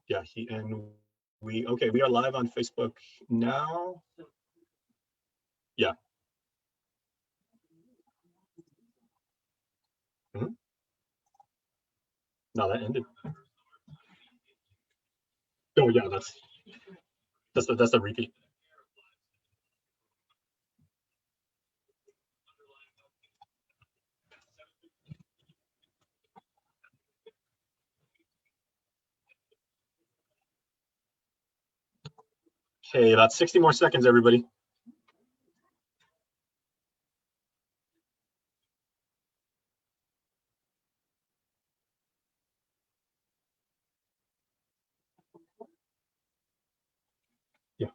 Yeah, okay, we are live on Facebook now. Yeah. Mhm. No, that ended. Oh yeah, that's the repeat. Okay, about 60 more seconds, everybody. Yeah.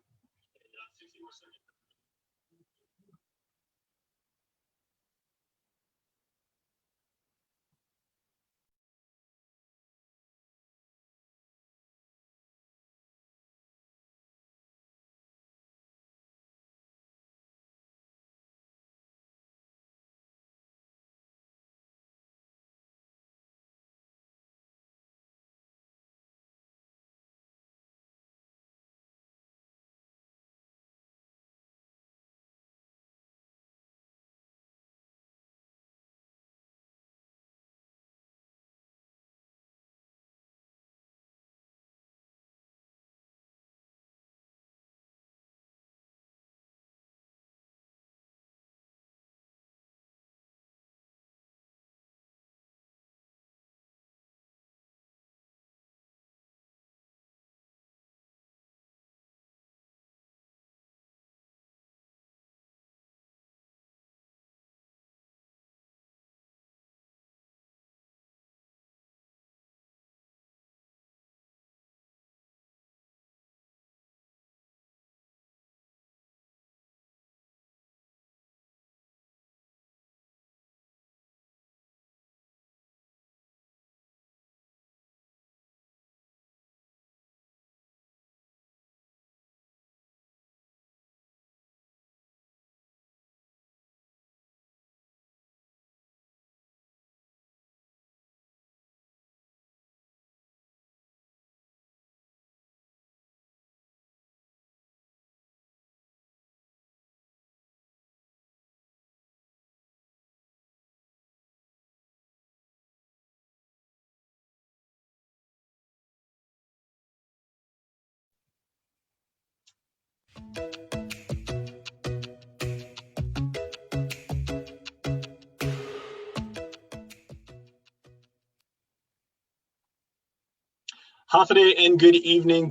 Hafide and good evening,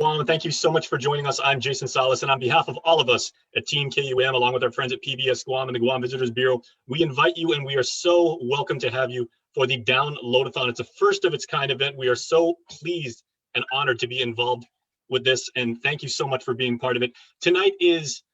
Guam. Thank you so much for joining us. I'm Jason Salas, and on behalf of all of us at Team KUM, along with our friends at PBS Guam and the Guam Visitors Bureau, we invite you, and we are so welcome to have you for the Download-a-thon. It's a first of its kind event. We are so pleased and honored to be involved with this, and thank you so much for being part of it. Tonight is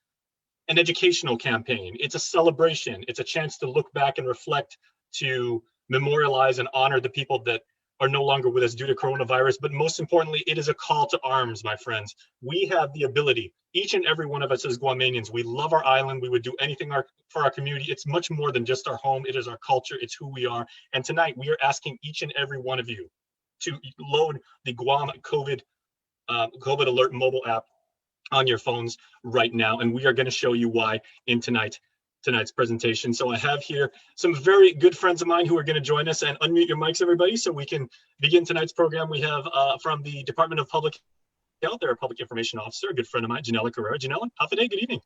an educational campaign. It's a celebration. It's a chance to look back and reflect, to memorialize and honor the people that are no longer with us due to coronavirus. But most importantly, it is a call to arms, my friends. We have the ability, each and every one of us as Guamanians, we love our island. We would do anything for our community. It's much more than just our home. It is our culture. It's who we are. And tonight we are asking each and every one of you to load the Guam COVID Alert mobile app on your phones right now, and we are going to show you why in tonight's presentation. So I have here some very good friends of mine who are going to join us, and unmute your mics, everybody, so we can begin tonight's program. We have from the Department of Public Health, their Public Information Officer, a good friend of mine, Janella Carrera. Janella, Hafide, good evening.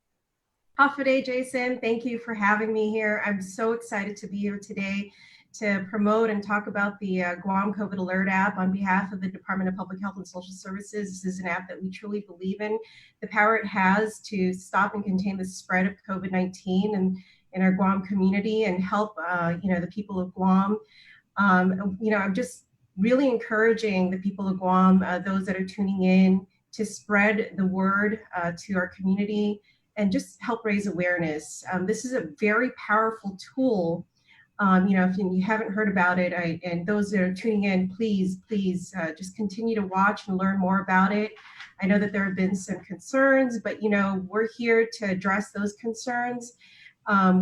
Hafide, Jason, thank you for having me here. I'm so excited to be here today to promote and talk about the Guam COVID ALERT app on behalf of the Department of Public Health and Social Services. This is an app that we truly believe in, the power it has to stop and contain the spread of COVID-19 in our Guam community and help the people of Guam. I'm just really encouraging the people of Guam, those that are tuning in, to spread the word to our community and just help raise awareness. This is a very powerful tool. If you haven't heard about it, and those that are tuning in, please just continue to watch and learn more about it. I know that there have been some concerns, but we're here to address those concerns.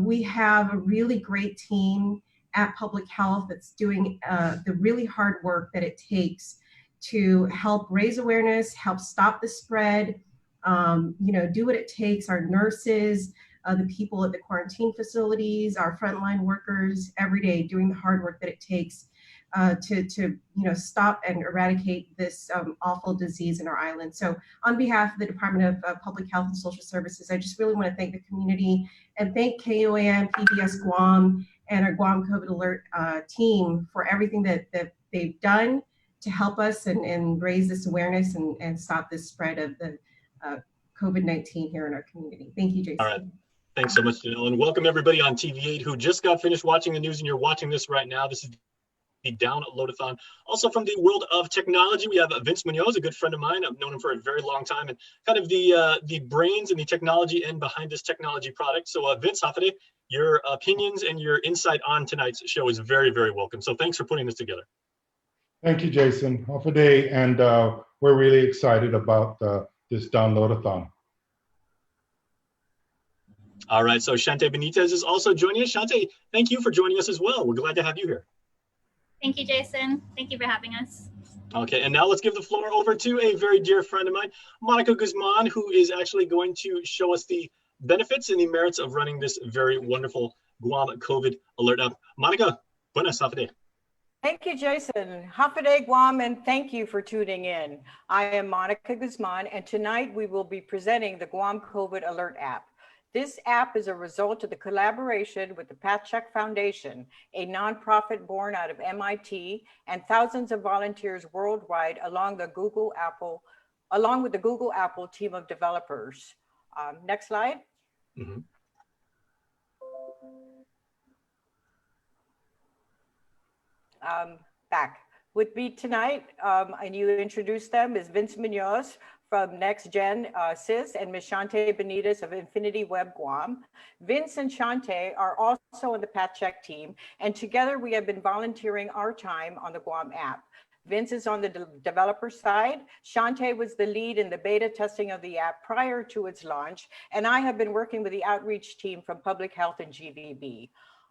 We have a really great team at Public Health that's doing the really hard work that it takes to help raise awareness, help stop the spread, do what it takes. Our nurses, the people at the quarantine facilities, our frontline workers every day doing the hard work that it takes to stop and eradicate this awful disease in our island. So on behalf of the Department of Public Health and Social Services, I just really want to thank the community and thank KUAM, PBS Guam, and our Guam COVID ALERT team for everything that they've done to help us and raise this awareness and stop this spread of the COVID-19 here in our community. Thank you, Jason. All right. Thanks so much, Janelle, and welcome everybody on TV8 who just got finished watching the news and you're watching this right now. This is the Downloadathon. Also from the world of technology, we have Vince Munoz, a good friend of mine. I've known him for a very long time and kind of the brains and the technology end behind this technology product. So Vince, Hafide, your opinions and your insight on tonight's show is very, very welcome. So thanks for putting this together. Thank you, Jason. Hafide, and we're really excited about this Downloadathon. All right, so Shante Benitez is also joining us. Shante, thank you for joining us as well. We're glad to have you here. Thank you, Jason. Thank you for having us. Okay, and now let's give the floor over to a very dear friend of mine, Monica Guzman, who is actually going to show us the benefits and the merits of running this very wonderful Guam COVID ALERT app. Monica, buenas, Hafide. Thank you, Jason. Hafide, Guam, and thank you for tuning in. I am Monica Guzman, and tonight we will be presenting the Guam COVID ALERT app. This app is a result of the collaboration with the Pat Check Foundation, a nonprofit born out of MIT, and thousands of volunteers worldwide along with the Google Apple team of developers. Next slide. Mm-hmm. Back. With me tonight, and you introduced them, is Vince Munoz from Next Gen CIS and Ms. Shante Benitez of Infinity Web Guam. Vince and Shante are also on the Pat Check team, and together we have been volunteering our time on the Guam app. Vince is on the developer side. Shante was the lead in the beta testing of the app prior to its launch, and I have been working with the outreach team from Public Health and GVB.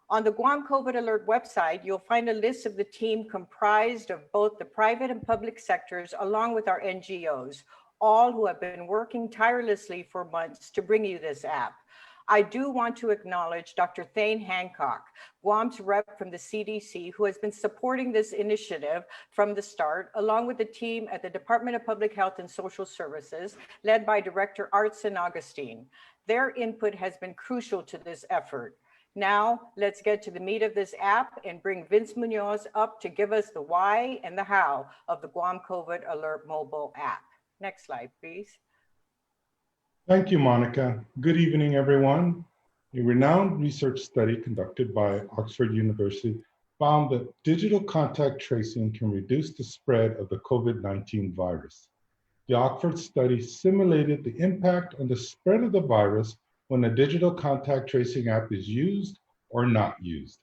On the Guam COVID ALERT website, you'll find a list of the team comprised of both the private and public sectors, along with our NGOs, all who have been working tirelessly for months to bring you this app. I do want to acknowledge Dr. Thane Hancock, Guam's rep from the CDC, who has been supporting this initiative from the start, along with the team at the Department of Public Health and Social Services, led by Director Art San Agustin. Their input has been crucial to this effort. Now, let's get to the meat of this app and bring Vince Munoz up to give us the why and the how of the Guam COVID ALERT mobile app. Next slide, please. Thank you, Monica. Good evening, everyone. A renowned research study conducted by Oxford University found that digital contact tracing can reduce the spread of the COVID-19 virus. The Oxford study simulated the impact on the spread of the virus when a digital contact tracing app is used or not used.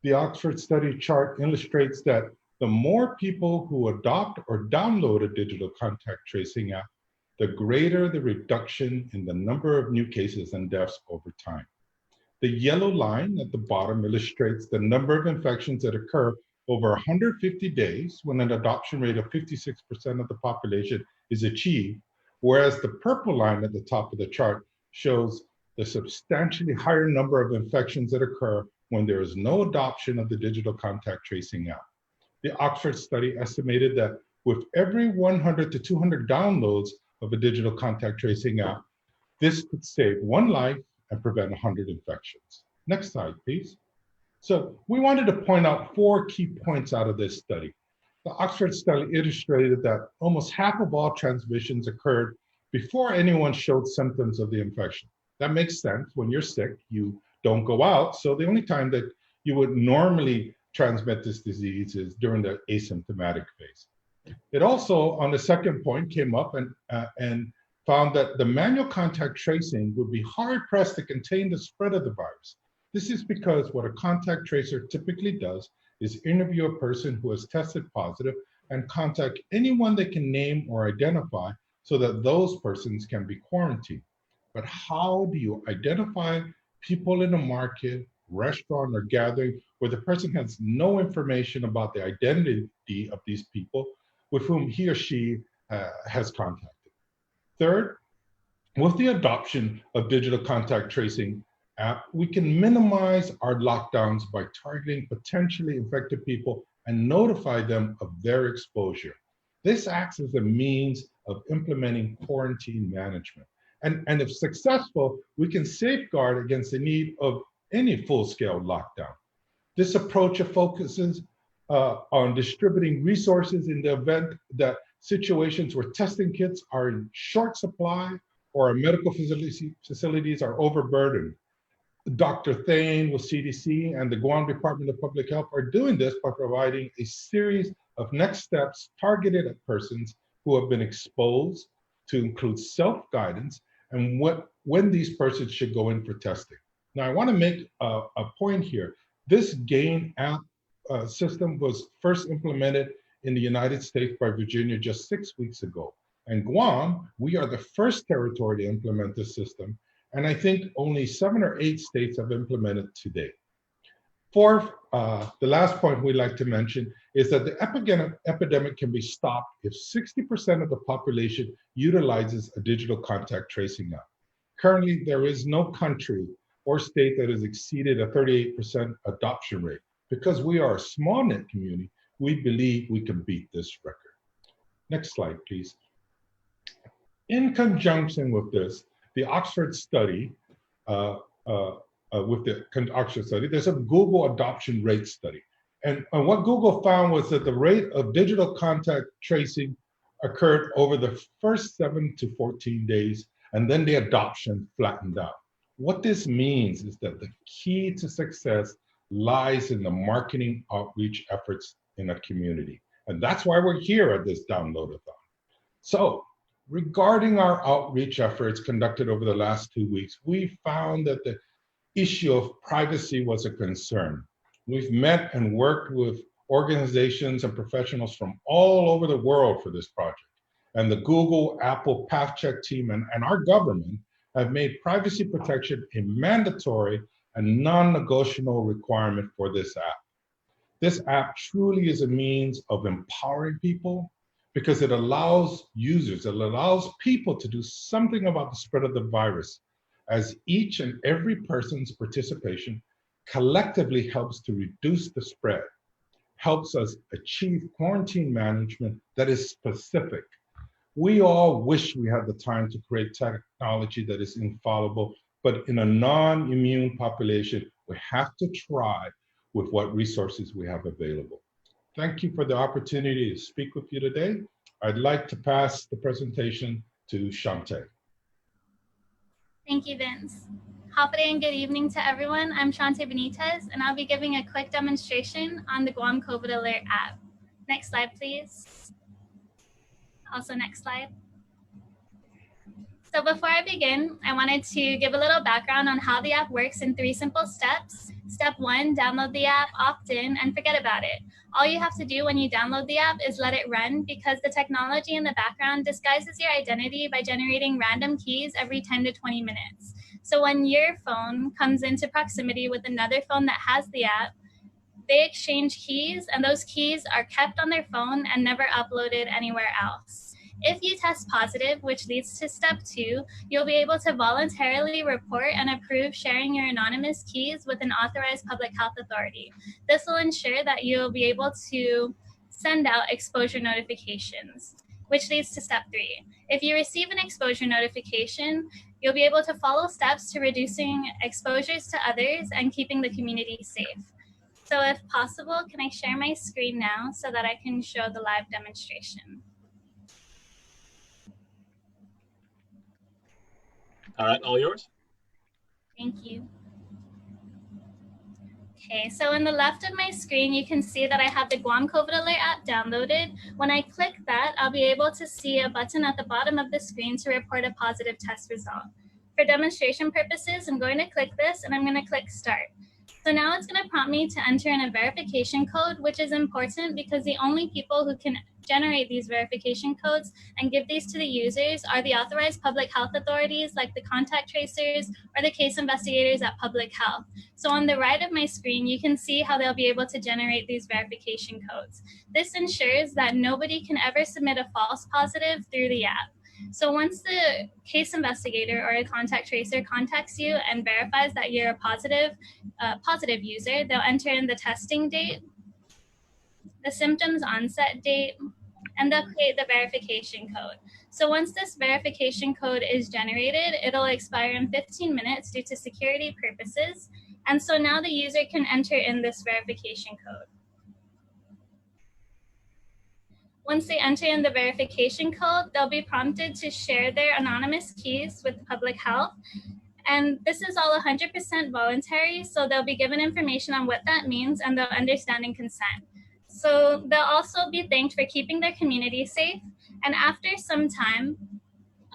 The Oxford study chart illustrates that the more people who adopt or download a digital contact tracing app, the greater the reduction in the number of new cases and deaths over time. The yellow line at the bottom illustrates the number of infections that occur over 150 days when an adoption rate of 56% of the population is achieved, whereas the purple line at the top of the chart shows the substantially higher number of infections that occur when there is no adoption of the digital contact tracing app. The Oxford study estimated that with every 100 to 200 downloads of a digital contact tracing app, this could save one life and prevent 100 infections. Next slide, please. So we wanted to point out 4 key points out of this study. The Oxford study illustrated that almost half of all transmissions occurred before anyone showed symptoms of the infection. That makes sense. When you're sick, you don't go out. So the only time that you would normally transmit this disease is during the asymptomatic phase. It also, on the second point, came up and found that the manual contact tracing would be hard-pressed to contain the spread of the virus. This is because what a contact tracer typically does is interview a person who has tested positive and contact anyone they can name or identify so that those persons can be quarantined. But how do you identify people in a market restaurant, or gathering where the person has no information about the identity of these people with whom he or she has contacted. Third, with the adoption of digital contact tracing app, we can minimize our lockdowns by targeting potentially infected people and notify them of their exposure. This acts as a means of implementing quarantine management. And if successful, we can safeguard against the need of any full-scale lockdown. This approach focuses on distributing resources in the event that situations where testing kits are in short supply or our medical facilities are overburdened. Dr. Thane with CDC and the Guam Department of Public Health are doing this by providing a series of next steps targeted at persons who have been exposed, to include self-guidance and when these persons should go in for testing. Now, I want to make a point here. This GAIN app system was first implemented in the United States by Virginia just 6 weeks ago. And Guam, we are the first territory to implement this system. And I think only 7 or 8 states have implemented to date. Fourth, the last point we'd like to mention is that the epidemic can be stopped if 60% of the population utilizes a digital contact tracing app. Currently, there is no country or state that has exceeded a 38% adoption rate. Because we are a small net community, we believe we can beat this record. Next slide, please. In conjunction with this, the Oxford study, there's a Google adoption rate study. And what Google found was that the rate of digital contact tracing occurred over the first 7 to 14 days, and then the adoption flattened out. What this means is that the key to success lies in the marketing outreach efforts in a community. And that's why we're here at this downloadathon. So, regarding our outreach efforts conducted over the last 2 weeks, we found that the issue of privacy was a concern. We've met and worked with organizations and professionals from all over the world for this project. And the Google, Apple, PathCheck team and our government have made privacy protection a mandatory and non-negotiable requirement for this app. This app truly is a means of empowering people because it allows users, it allows people to do something about the spread of the virus, as each and every person's participation collectively helps to reduce the spread, helps us achieve quarantine management that is specific. We all wish we had the time to create technology that is infallible, but in a non-immune population, we have to try with what resources we have available. Thank you for the opportunity to speak with you today. I'd like to pass the presentation to Shante. Thank you, Vince. Happy and good evening to everyone. I'm Shante Benitez, and I'll be giving a quick demonstration on the Guam COVID ALERT app. Next slide, please. Also, next slide. So before I begin, I wanted to give a little background on how the app works in 3 simple steps. Step 1, download the app, opt in, and forget about it. All you have to do when you download the app is let it run, because the technology in the background disguises your identity by generating random keys every 10 to 20 minutes. So when your phone comes into proximity with another phone that has the app, they exchange keys, and those keys are kept on their phone and never uploaded anywhere else. If you test positive, which leads to step 2, you'll be able to voluntarily report and approve sharing your anonymous keys with an authorized public health authority. This will ensure that you'll be able to send out exposure notifications, which leads to step 3. If you receive an exposure notification, you'll be able to follow steps to reducing exposures to others and keeping the community safe. So if possible, can I share my screen now so that I can show the live demonstration? All right, all yours. Thank you. Okay, so in the left of my screen, you can see that I have the Guam COVID ALERT app downloaded. When I click that, I'll be able to see a button at the bottom of the screen to report a positive test result. For demonstration purposes, I'm going to click this and I'm going to click Start. So now it's going to prompt me to enter in a verification code, which is important because the only people who can generate these verification codes and give these to the users are the authorized public health authorities like the contact tracers or the case investigators at public health. So on the right of my screen, you can see how they'll be able to generate these verification codes. This ensures that nobody can ever submit a false positive through the app. So once the case investigator or a contact tracer contacts you and verifies that you're a positive user, they'll enter in the testing date, the symptoms onset date, and they'll create the verification code. So once this verification code is generated, it'll expire in 15 minutes due to security purposes. And so now the user can enter in this verification code. Once they enter in the verification code, they'll be prompted to share their anonymous keys with public health. And this is all 100% voluntary, so they'll be given information on what that means and they'll understand and consent. So they'll also be thanked for keeping their community safe. And after some time,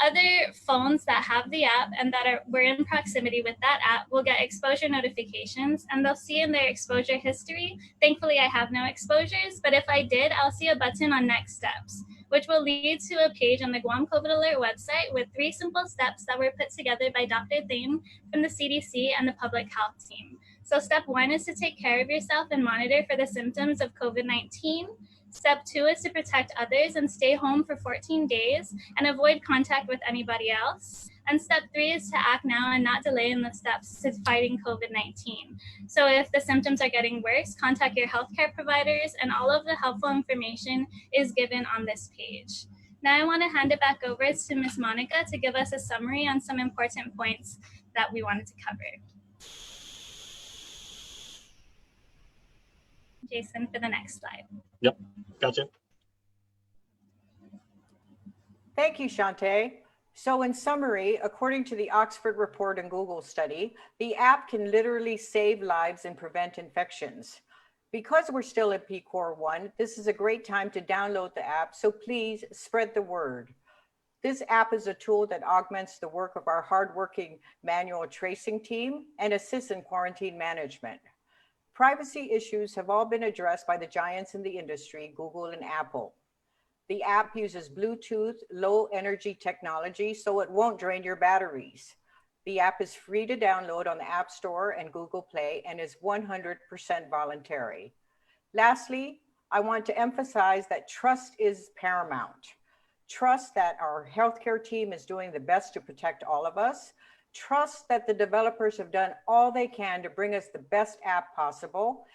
other phones that have the app and that were in proximity with that app will get exposure notifications, and they'll see in their exposure history. Thankfully, I have no exposures, but if I did, I'll see a button on next steps, which will lead to a page on the Guam COVID ALERT website with 3 simple steps that were put together by Dr. Thane from the CDC and the public health team. So step 1 is to take care of yourself and monitor for the symptoms of COVID-19. Step 2 is to protect others and stay home for 14 days and avoid contact with anybody else. And step 3 is to act now and not delay in the steps to fighting COVID-19. So if the symptoms are getting worse, contact your healthcare providers, and all of the helpful information is given on this page. Now I want to hand it back over to Ms. Monica to give us a summary on some important points that we wanted to cover. Jason, for the next slide. Yep, gotcha. Thank you, Shante. So in summary, according to the Oxford report and Google study, the app can literally save lives and prevent infections. Because we're still at PCOR 1, this is a great time to download the app, so please spread the word. This app is a tool that augments the work of our hardworking manual tracing team and assists in quarantine management. Privacy issues have all been addressed by the giants in the industry, Google and Apple. The app uses Bluetooth low energy technology, so it won't drain your batteries. The app is free to download on the App Store and Google Play and is 100% voluntary. Lastly, I want to emphasize that trust is paramount. Trust that our healthcare team is doing the best to protect all of us. Trust that the developers have done all they can to bring us the best app possible,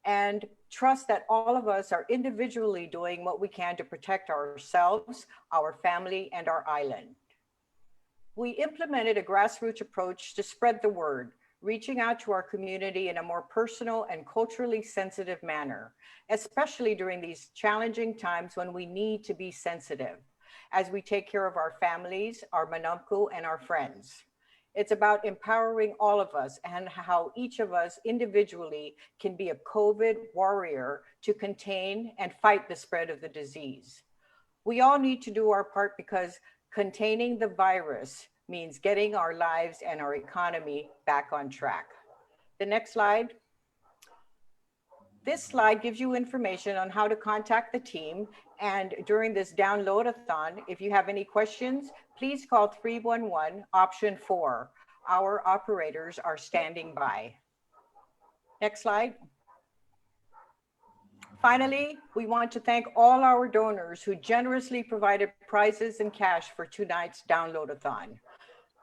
and trust that all of us are individually doing what we can to protect ourselves, our family, and our island. We implemented a grassroots approach to spread the word, reaching out to our community in a more personal and culturally sensitive manner, especially during these challenging times when we need to be sensitive as we take care of our families, our manamku, and our friends. It's about empowering all of us and how each of us individually can be a COVID warrior to contain and fight the spread of the disease. We all need to do our part because containing the virus means getting our lives and our economy back on track. The next slide. This slide gives you information on how to contact the team. And during this download-a-thon, if you have any questions, please call 311 option 4. Our operators are standing by. Next slide. Finally, we want to thank all our donors who generously provided prizes and cash for tonight's download-a-thon.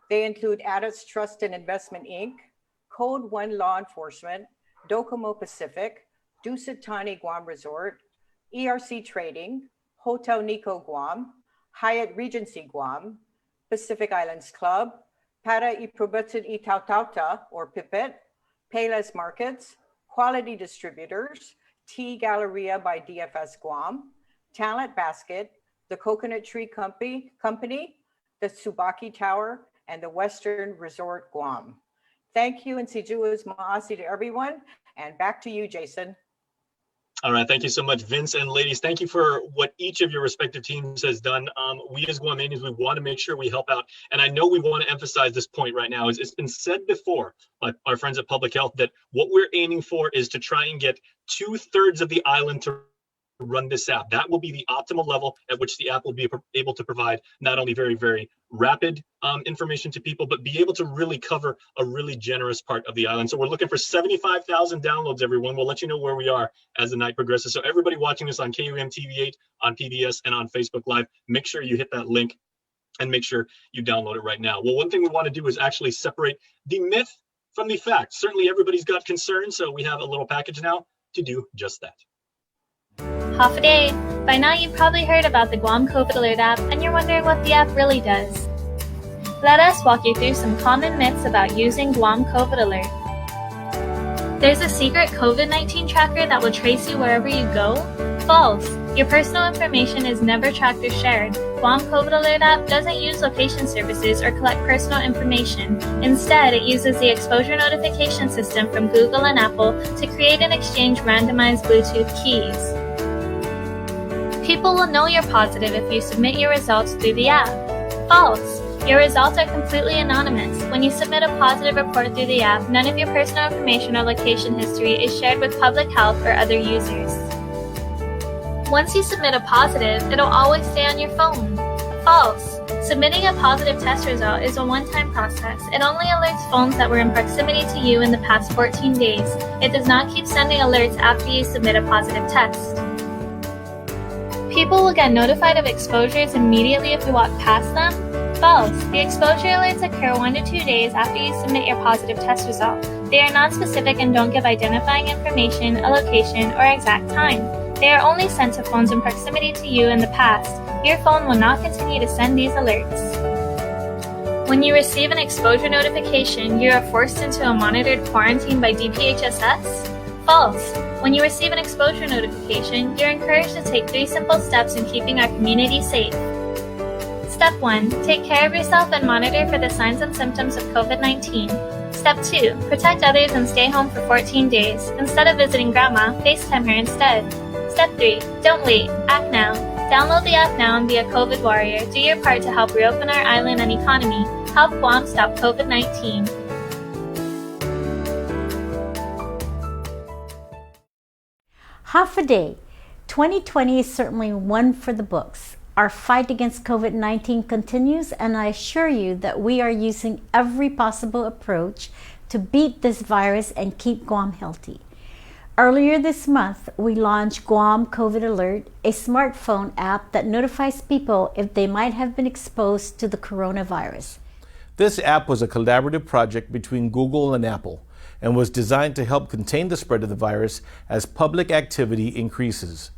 They include Addis Trust and Investment, Inc., Code 1 Law Enforcement, Docomo Pacific, Dusit Thani Guam Resort, ERC Trading, Hotel Nico Guam, Hyatt Regency Guam, Pacific Islands Club, Para Iprobatsid Itautauta or Pipet, Payless Markets, Quality Distributors, Tea Galleria by DFS Guam, Talent Basket, the Coconut Tree Company, the Tsubaki Tower, and the Western Resort Guam. Thank you, and Siju's Maasi to everyone. And back to you, Jason. All right, thank you so much, Vince and ladies. Thank you for what each of your respective teams has done. We as Guamanians, we want to make sure we help out. And I know we want to emphasize this point right now. It's been said before by our friends at Public Health that what we're aiming for is to try and get 2/3 of the island to run this app. That will be the optimal level at which the app will be able to provide not only very, very rapid information to people, but be able to really cover a really generous part of the island. So we're looking for 75,000 downloads, everyone. We'll let you know where we are as the night progresses. So everybody watching this on KUM TV8, on PBS, and on Facebook Live, make sure you hit that link and make sure you download it right now. Well, one thing we want to do is actually separate the myth from the fact. Certainly everybody's got concerns, so we have a little package now to do just that. Half a day. By now you've probably heard about the Guam COVID ALERT app and you're wondering what the app really does. Let us walk you through some common myths about using Guam COVID ALERT. There's a secret COVID-19 tracker that will trace you wherever you go? False. Your personal information is never tracked or shared. Guam COVID ALERT app doesn't use location services or collect personal information. Instead, it uses the exposure notification system from Google and Apple to create and exchange randomized Bluetooth keys. People will know you're positive if you submit your results through the app. False. Your results are completely anonymous. When you submit a positive report through the app, none of your personal information or location history is shared with public health or other users. Once you submit a positive, it'll always stay on your phone. False. Submitting a positive test result is a one-time process. It only alerts phones that were in proximity to you in the past 14 days. It does not keep sending alerts after you submit a positive test. People will get notified of exposures immediately if you walk past them. False. The exposure alerts occur 1 to 2 days after you submit your positive test result. They are non-specific and don't give identifying information, a location, or exact time. They are only sent to phones in proximity to you in the past. Your phone will not continue to send these alerts. When you receive an exposure notification, you are forced into a monitored quarantine by DPHSS. False. When you receive an exposure notification, you're encouraged to take 3 simple steps in keeping our community safe. Step 1. Take care of yourself and monitor for the signs and symptoms of COVID-19. Step 2. Protect others and stay home for 14 days. Instead of visiting grandma, FaceTime her instead. Step 3. Don't wait. Act now. Download the app now and be a COVID warrior. Do your part to help reopen our island and economy. Help Guam stop COVID-19. Half a day. 2020 is certainly one for the books. Our fight against COVID-19 continues, and I assure you that we are using every possible approach to beat this virus and keep Guam healthy. Earlier this month, we launched Guam COVID ALERT, a smartphone app that notifies people if they might have been exposed to the coronavirus. This app was a collaborative project between Google and Apple, and was designed to help contain the spread of the virus as public activity increases.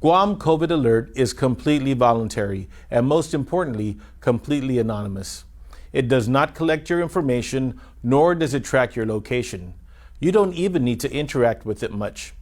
Guam COVID ALERT is completely voluntary and, most importantly, completely anonymous. It does not collect your information, nor does it track your location. You don't even need to interact with it much.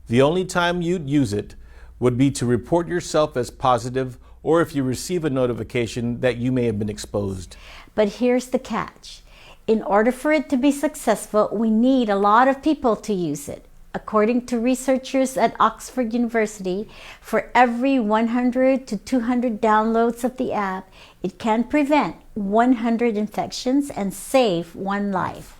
The only time you'd use it would be to report yourself as positive or if you receive a notification that you may have been exposed. But here's the catch. In order for it to be successful, we need a lot of people to use it. According to researchers at Oxford University, for every 100 to 200 downloads of the app, it can prevent 100 infections and save 1 life.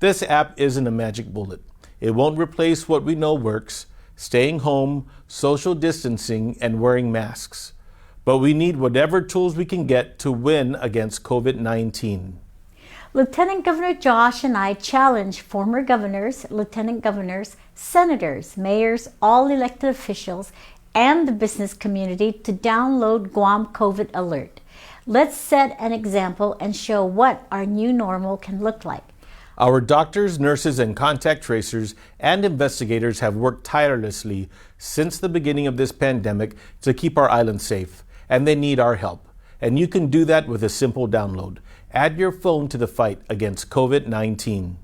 This app isn't a magic bullet. It won't replace what we know works: staying home, social distancing, and wearing masks. But we need whatever tools we can get to win against COVID-19. Lieutenant Governor Josh and I challenge former governors, lieutenant governors, senators, mayors, all elected officials, and the business community to download Guam COVID ALERT. Let's set an example and show what our new normal can look like. Our doctors, nurses, and contact tracers and investigators have worked tirelessly since the beginning of this pandemic to keep our island safe, and they need our help. And you can do that with a simple download. Add your phone to the fight against COVID-19.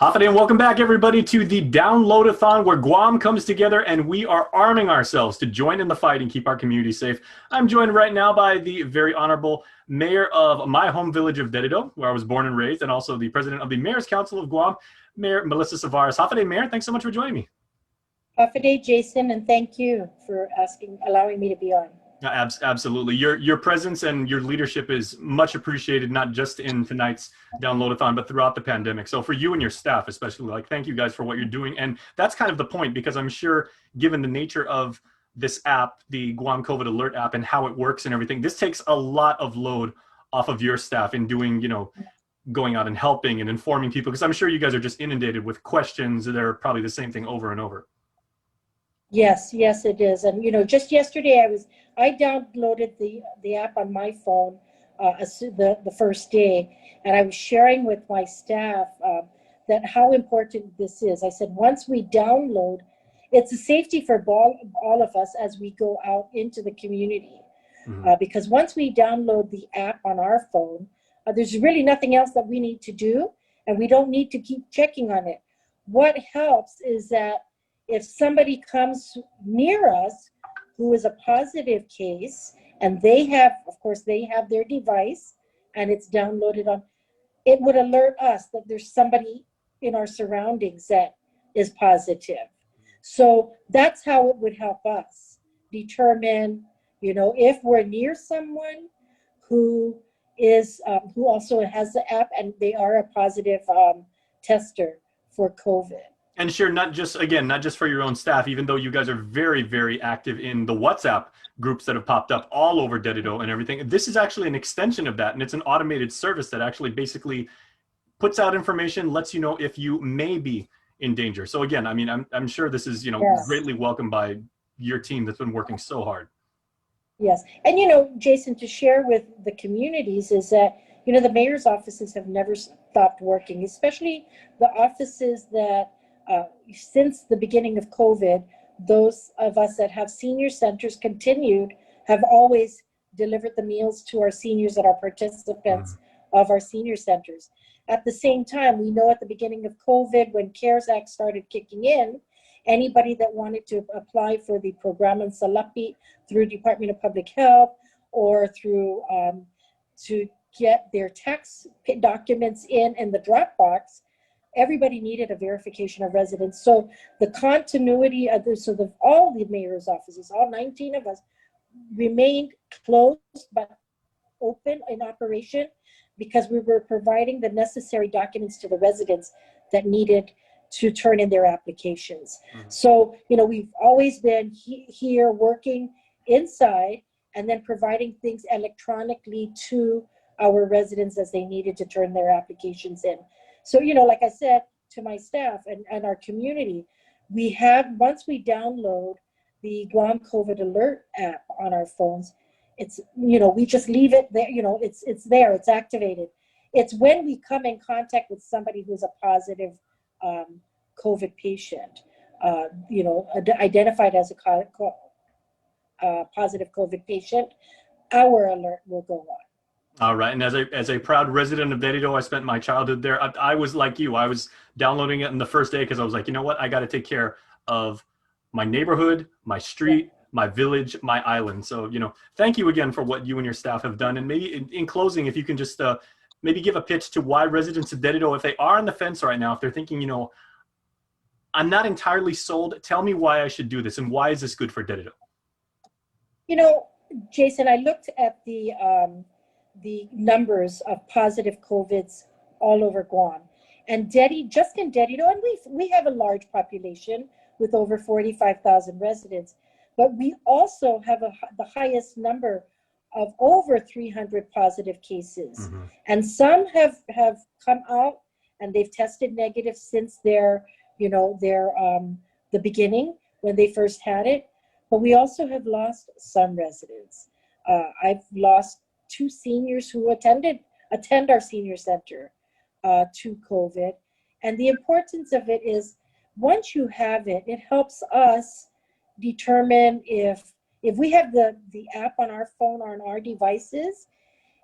Hafide, and welcome back, everybody, to the Download-a-thon, where Guam comes together and we are arming ourselves to join in the fight and keep our community safe. I'm joined right now by the very honorable mayor of my home village of Derido, where I was born and raised, and also the president of the Mayor's Council of Guam, Mayor Melissa Savares. Hafide, Mayor, thanks so much for joining me. Hafide, Jason, and thank you for allowing me to be on. Absolutely. Your presence and your leadership is much appreciated, not just in tonight's Download-a-thon, but throughout the pandemic. So for you and your staff, especially, thank you guys for what you're doing. And that's kind of the point, because I'm sure, given the nature of this app, the Guam COVID ALERT app, and how it works and everything, this takes a lot of load off of your staff in doing, going out and helping and informing people, because I'm sure you guys are just inundated with questions that are probably the same thing over and over. Yes, yes, it is. And just yesterday I downloaded the app on my phone the first day, and I was sharing with my staff that how important this is. I said once we download, it's a safety for all of us as we go out into the community. Because once we download the app on our phone, there's really nothing else that we need to do, and we don't need to keep checking on it. What helps is that if somebody comes near us who is a positive case, and of course, they have their device and it's downloaded on, it would alert us that there's somebody in our surroundings that is positive. So that's how it would help us determine, if we're near someone who also has the app and they are a positive tester for COVID. And sure, not just for your own staff, even though you guys are very, very active in the WhatsApp groups that have popped up all over Dedido and everything. This is actually an extension of that, and it's an automated service that actually basically puts out information, lets you know if you may be in danger. So again, I mean, I'm sure this is, Yes. greatly welcomed by your team that's been working so hard. Yes. And, Jason, to share with the communities is that, the mayor's offices have never stopped working, especially the offices that since the beginning of COVID, those of us that have senior centers have always delivered the meals to our seniors that are participants of our senior centers. At the same time, we know at the beginning of COVID, when CARES Act started kicking in, anybody that wanted to apply for the Programang Salapi through Department of Public Health or through to get their tax documents in the Dropbox, everybody needed a verification of residence. So the continuity of all the mayor's offices, all 19 of us, remained closed but open in operation because we were providing the necessary documents to the residents that needed to turn in their applications. So, we've always been here working inside and then providing things electronically to our residents as they needed to turn their applications in. So, like I said to my staff and our community, once we download the Guam COVID ALERT app on our phones, it's, we just leave it there, it's there, it's activated. It's when we come in contact with somebody who's a positive COVID patient, identified as a positive COVID patient, our alert will go on. All right. And as a proud resident of Dedido, I spent my childhood there. I was like you. I was downloading it in the first day because I was like, you know what? I got to take care of my neighborhood, my street, my village, my island. So, thank you again for what you and your staff have done. And maybe in closing, if you can just maybe give a pitch to why residents of Dedido, if they are on the fence right now, if they're thinking, I'm not entirely sold, tell me why I should do this and why is this good for Dedido? Jason, I looked at the numbers of positive COVIDs all over Guam, and just in Dedido, and we have a large population with over 45,000 residents, but we also have the highest number of over 300 positive cases, and some have come out and they've tested negative since the beginning when they first had it. But we also have lost some residents. I've lost 2 seniors who attend our senior center to COVID. And the importance of it is once you have it, it helps us determine if we have the app on our phone or on our devices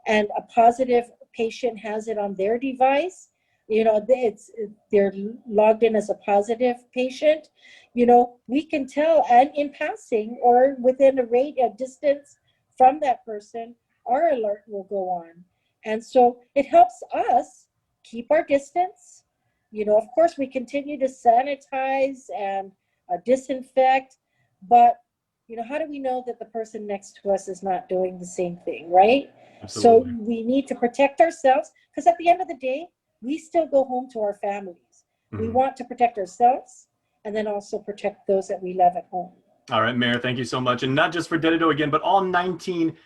and a positive patient has it on their device, they're logged in as a positive patient, we can tell, and in passing or within a distance from that person, our alert will go on. And so it helps us keep our distance. Of course, we continue to sanitize and disinfect, but how do we know that the person next to us is not doing the same thing, right? Absolutely. So we need to protect ourselves because at the end of the day, we still go home to our families. We want to protect ourselves and then also protect those that we love at home. All right, Mayor, thank you so much. And not just for Dedido again, but all 19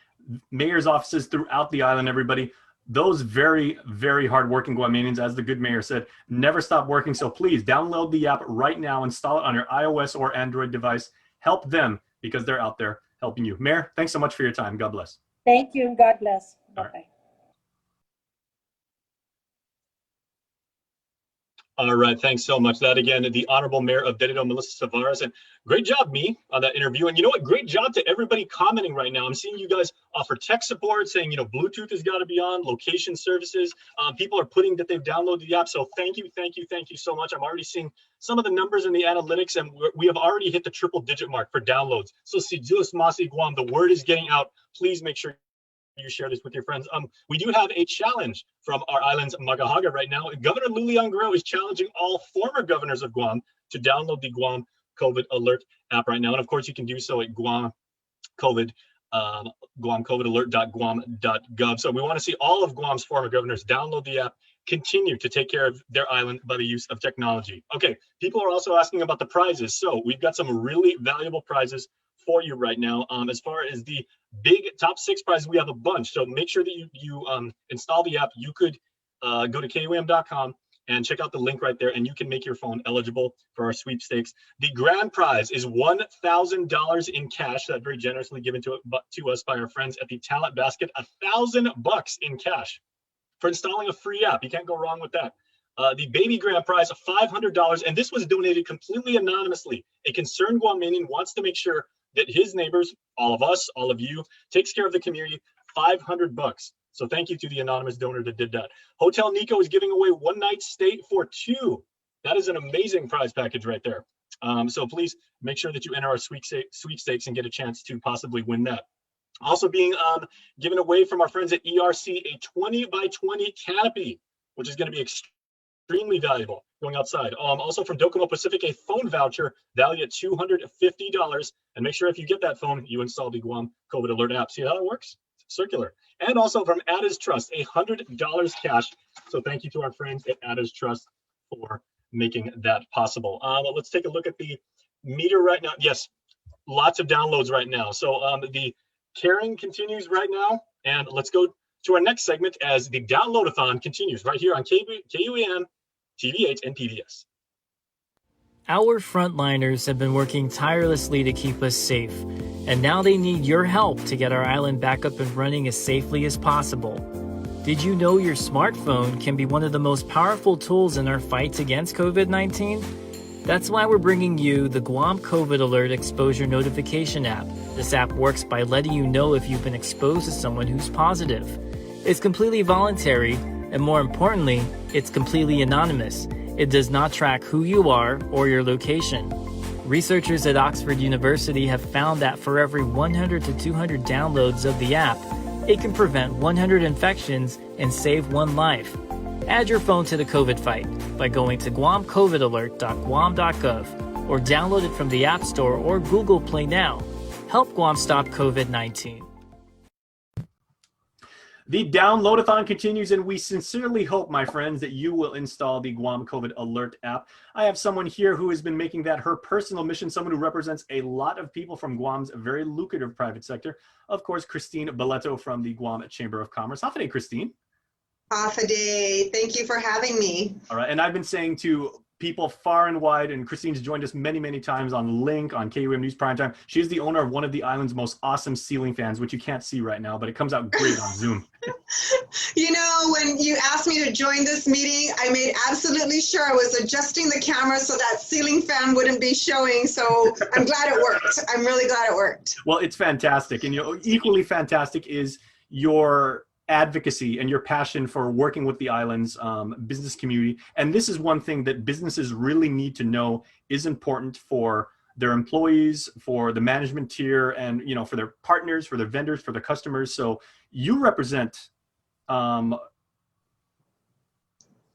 mayor's offices throughout the island, everybody. Those very, very hardworking Guamanians, as the good mayor said, never stop working. So please download the app right now, install it on your iOS or Android device, help them because they're out there helping you. Mayor, thanks so much for your time. God bless. Thank you and God bless. All right. Bye-bye. All right, thanks so much. That again, the Honorable Mayor of Dededo, Melissa Tavares, and great job, me, on that interview. And you know what? Great job to everybody commenting right now. I'm seeing you guys offer tech support, saying, you know, Bluetooth has got to be on, location services. People are putting that they've downloaded the app. So thank you so much. I'm already seeing some of the numbers in the analytics, and we have already hit the triple-digit mark for downloads. So si Dios Masi Guam, the word is getting out. Please make sure you share this with your friends. We do have a challenge from our island's Magahaga right now. Governor Lulian Guerrero is challenging all former governors of Guam to download the Guam COVID ALERT app right now. And of course, you can do so at Guam COVID, guamcovidalert.guam.gov. So we want to see all of Guam's former governors download the app, continue to take care of their island by the use of technology. Okay, people are also asking about the prizes. So we've got some really valuable prizes for you right now. As far as the big top 6 prizes, we have a bunch. So make sure that you install the app. You could go to KUAM.com and check out the link right there, and you can make your phone eligible for our sweepstakes. The grand prize is $1,000 in cash, that very generously given to us by our friends at the Talent Basket. $1,000 in cash for installing a free app. You can't go wrong with that. The baby grand prize, $500, and this was donated completely anonymously. A concerned Guamanian wants to make sure that his neighbors, all of us, all of you, takes care of the community. $500. So thank you to the anonymous donor that did that. Hotel Nico is giving away 1 night stay for 2. That is an amazing prize package right there. So please make sure that you enter our sweepstakes and get a chance to possibly win that. Also being given away from our friends at ERC, a 20 by 20 canopy, which is going to be extremely valuable going outside. Also from Docomo Pacific, a phone voucher valued at $250. And make sure if you get that phone, you install the Guam COVID ALERT app. See how it works? It's circular. And also from Ada's Trust, $100 cash. So thank you to our friends at Ada's Trust for making that possible. Let's take a look at the meter right now. Yes, lots of downloads right now. So the caring continues right now. And let's go to our next segment as the downloadathon continues right here on KUAM, TV8, and PBS. Our frontliners have been working tirelessly to keep us safe, and now they need your help to get our island back up and running as safely as possible. Did you know your smartphone can be one of the most powerful tools in our fights against COVID-19? That's why we're bringing you the Guam COVID ALERT Exposure Notification app. This app works by letting you know if you've been exposed to someone who's positive. It's completely voluntary, and more importantly, it's completely anonymous. It does not track who you are or your location. Researchers at Oxford University have found that for every 100 to 200 downloads of the app, it can prevent 100 infections and save 1 life. Add your phone to the COVID fight by going to guamcovidalert.guam.gov or download it from the App Store or Google Play now. Help Guam stop COVID-19. The downloadathon continues, and we sincerely hope, my friends, that you will install the Guam COVID ALERT app. I have someone here who has been making that her personal mission, someone who represents a lot of people from Guam's very lucrative private sector. Of course, Christine Belletto from the Guam Chamber of Commerce. Howdy, Christine. Howdy. Thank you for having me. All right, and I've been saying to people far and wide, and Christine's joined us many, many times on Link, on KUAM News Primetime. She's the owner of one of the island's most awesome ceiling fans, which you can't see right now, but it comes out great on Zoom. You know, when you asked me to join this meeting, I made absolutely sure I was adjusting the camera so that ceiling fan wouldn't be showing. So I'm glad it worked. I'm really glad it worked. Well, it's fantastic. And you know, equally fantastic is your advocacy and your passion for working with the island's business community. And this is one thing that businesses really need to know is important for their employees, for the management tier, and you know, for their partners, for their vendors, for their customers. So you represent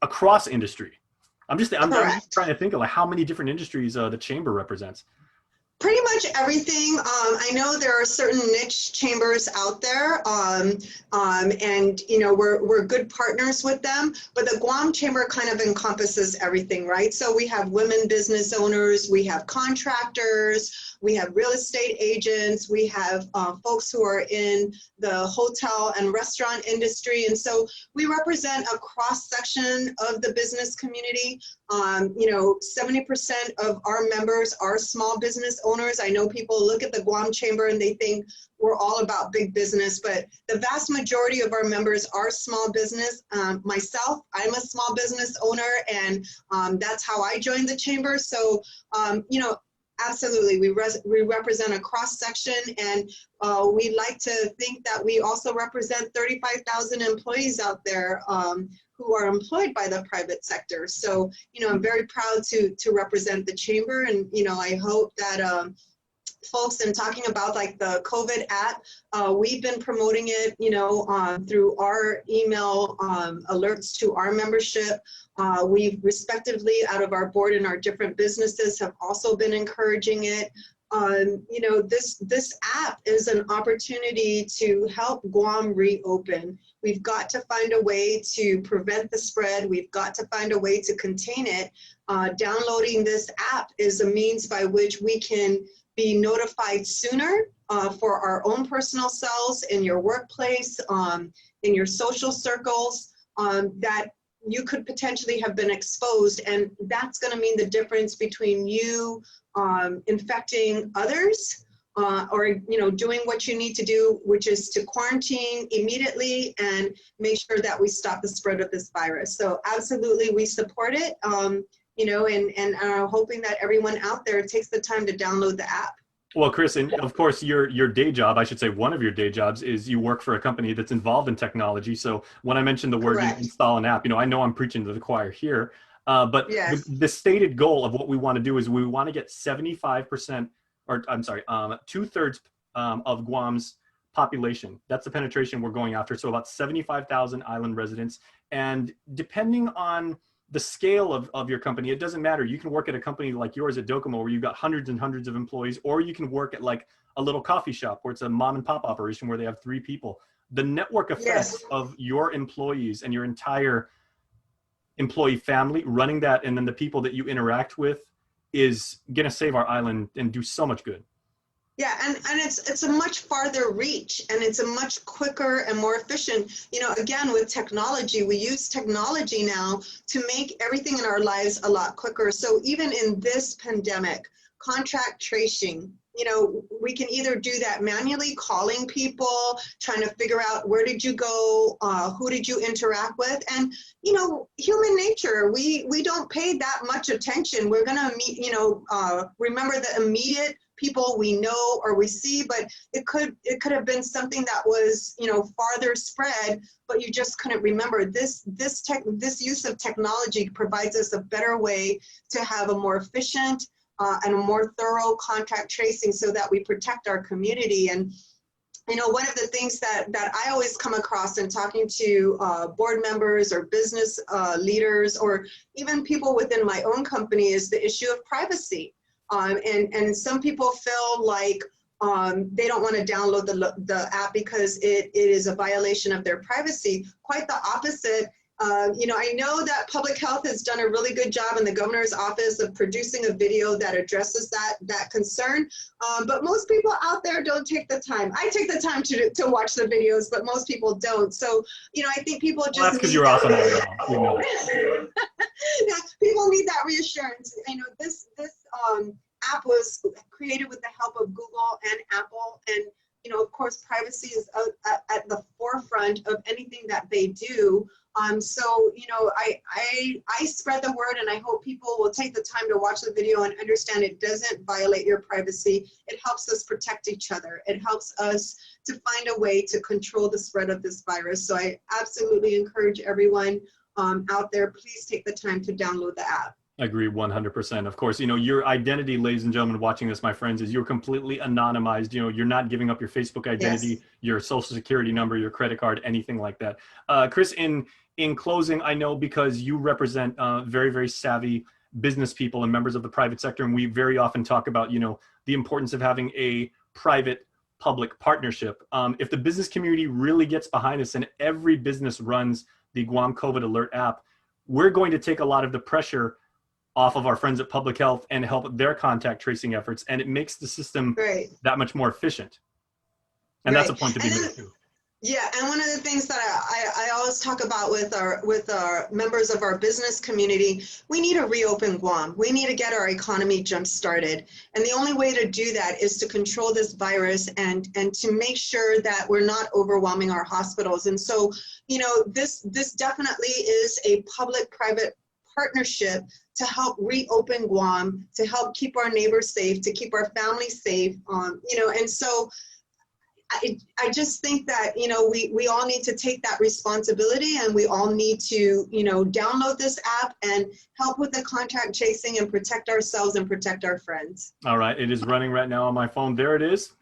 across industry. I'm just trying to think of like how many different industries the chamber represents. Pretty much everything. I know there are certain niche chambers out there, and you know, we're good partners with them, but the Guam Chamber kind of encompasses everything, right? So we have women business owners, we have contractors, we have real estate agents, we have folks who are in the hotel and restaurant industry, and so we represent a cross section of the business community. 70% of our members are small business owners. I know people look at the Guam Chamber and they think we're all about big business, but the vast majority of our members are small business. Myself, I'm a small business owner, and that's how I joined the chamber. So, absolutely, we represent a cross section, and we like to think that we also represent 35,000 employees out there who are employed by the private sector. So, I'm very proud to represent the chamber, and I hope that folks, and talking about like the COVID app, we've been promoting it, through our email alerts to our membership. We've respectively, out of our board and our different businesses, have also been encouraging it. This app is an opportunity to help Guam reopen. We've got to find a way to prevent the spread. We've got to find a way to contain it. Downloading this app is a means by which we can be notified sooner for our own personal selves, in your workplace, in your social circles, that you could potentially have been exposed. And that's going to mean the difference between you infecting others or doing what you need to do, which is to quarantine immediately and make sure that we stop the spread of this virus. So absolutely, we support it. And are hoping that everyone out there takes the time to download the app. Well, Chris, and of course, your day job, I should say one of your day jobs, is you work for a company that's involved in technology. So when I mentioned the word install an app, I know I'm preaching to the choir here, but yes. the stated goal of what we want to do is we want to get 75%, or I'm sorry, 2/3 of Guam's population. That's the penetration we're going after. So about 75,000 island residents. And depending on the scale of your company, it doesn't matter. You can work at a company like yours at Docomo, where you've got hundreds and hundreds of employees, or you can work at like a little coffee shop where it's a mom and pop operation where they have 3 people. The network effects of your employees and your entire employee family running that, and then the people that you interact with, is going to save our island and do so much good. Yeah, and it's a much farther reach, and it's a much quicker and more efficient. Again, with technology, we use technology now to make everything in our lives a lot quicker. So even in this pandemic, contact tracing, we can either do that manually, calling people, trying to figure out where did you go, who did you interact with, and human nature, we don't pay that much attention. We're gonna remember the immediate people we know or we see, but it could have been something that was farther spread, but you just couldn't remember. This use of technology provides us a better way to have a more efficient and a more thorough contact tracing, so that we protect our community. And one of the things that I always come across in talking to board members or business leaders, or even people within my own company, is the issue of privacy. And some people feel like they don't want to download the app because it is a violation of their privacy. Quite the opposite. I know that public health has done a really good job in the governor's office of producing a video that addresses that concern. But most people out there don't take the time. I take the time to watch the videos, but most people don't. So, I think people just— Well, that's because you're awesome. Yeah, people need that reassurance. This app was created with the help of Google and Apple, and of course, privacy is at the forefront of anything that they do. So, I spread the word, and I hope people will take the time to watch the video and understand it doesn't violate your privacy. It helps us protect each other. It helps us to find a way to control the spread of this virus. So I absolutely encourage everyone out there, please take the time to download the app. I agree 100%. Of course, your identity, ladies and gentlemen watching this, my friends, is you're completely anonymized. You're not giving up your Facebook identity, your social security number, your credit card, anything like that. Chris, in closing, I know because you represent very, very savvy business people and members of the private sector, and we very often talk about, the importance of having a private-public partnership. If the business community really gets behind us and every business runs the Guam COVID ALERT app, we're going to take a lot of the pressure off of our friends at Public Health and help their contact tracing efforts, and it makes the system that much more efficient. And that's a point to be made too. Yeah, and one of the things that I always talk about with our members of our business community, we need to reopen Guam. We need to get our economy jump started. And the only way to do that is to control this virus and to make sure that we're not overwhelming our hospitals. And so, you know, this definitely is a public-private partnership to help reopen Guam, to help keep our neighbors safe, to keep our families safe, you know, and so I just think that, you know, we all need to take that responsibility, and we all need to, you know, download this app and help with the contact tracing and protect ourselves and protect our friends. All right, it is running right now on my phone. There it is.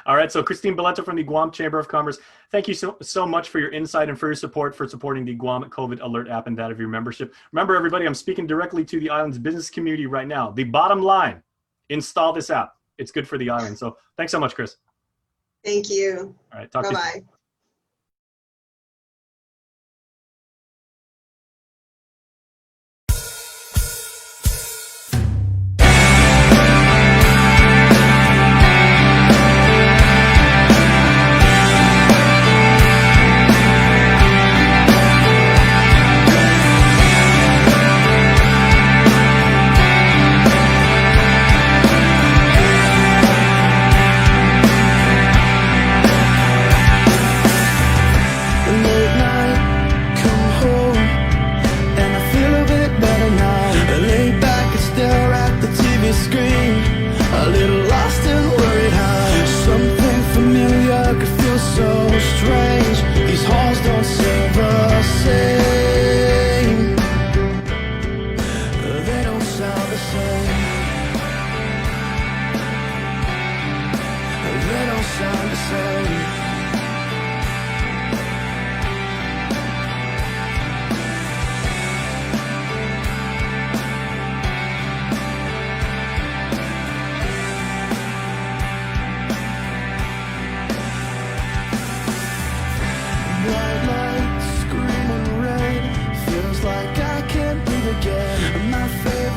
All right, so Christine Belento from the Guam Chamber of Commerce, thank you so much for your insight and for your support for supporting the Guam COVID Alert app and that of your membership. Remember, everybody, I'm speaking directly to the island's business community right now. The bottom line, install this app. It's good for the island. So thanks so much, Chris. Thank you. All right, talk to you soon. Bye-bye.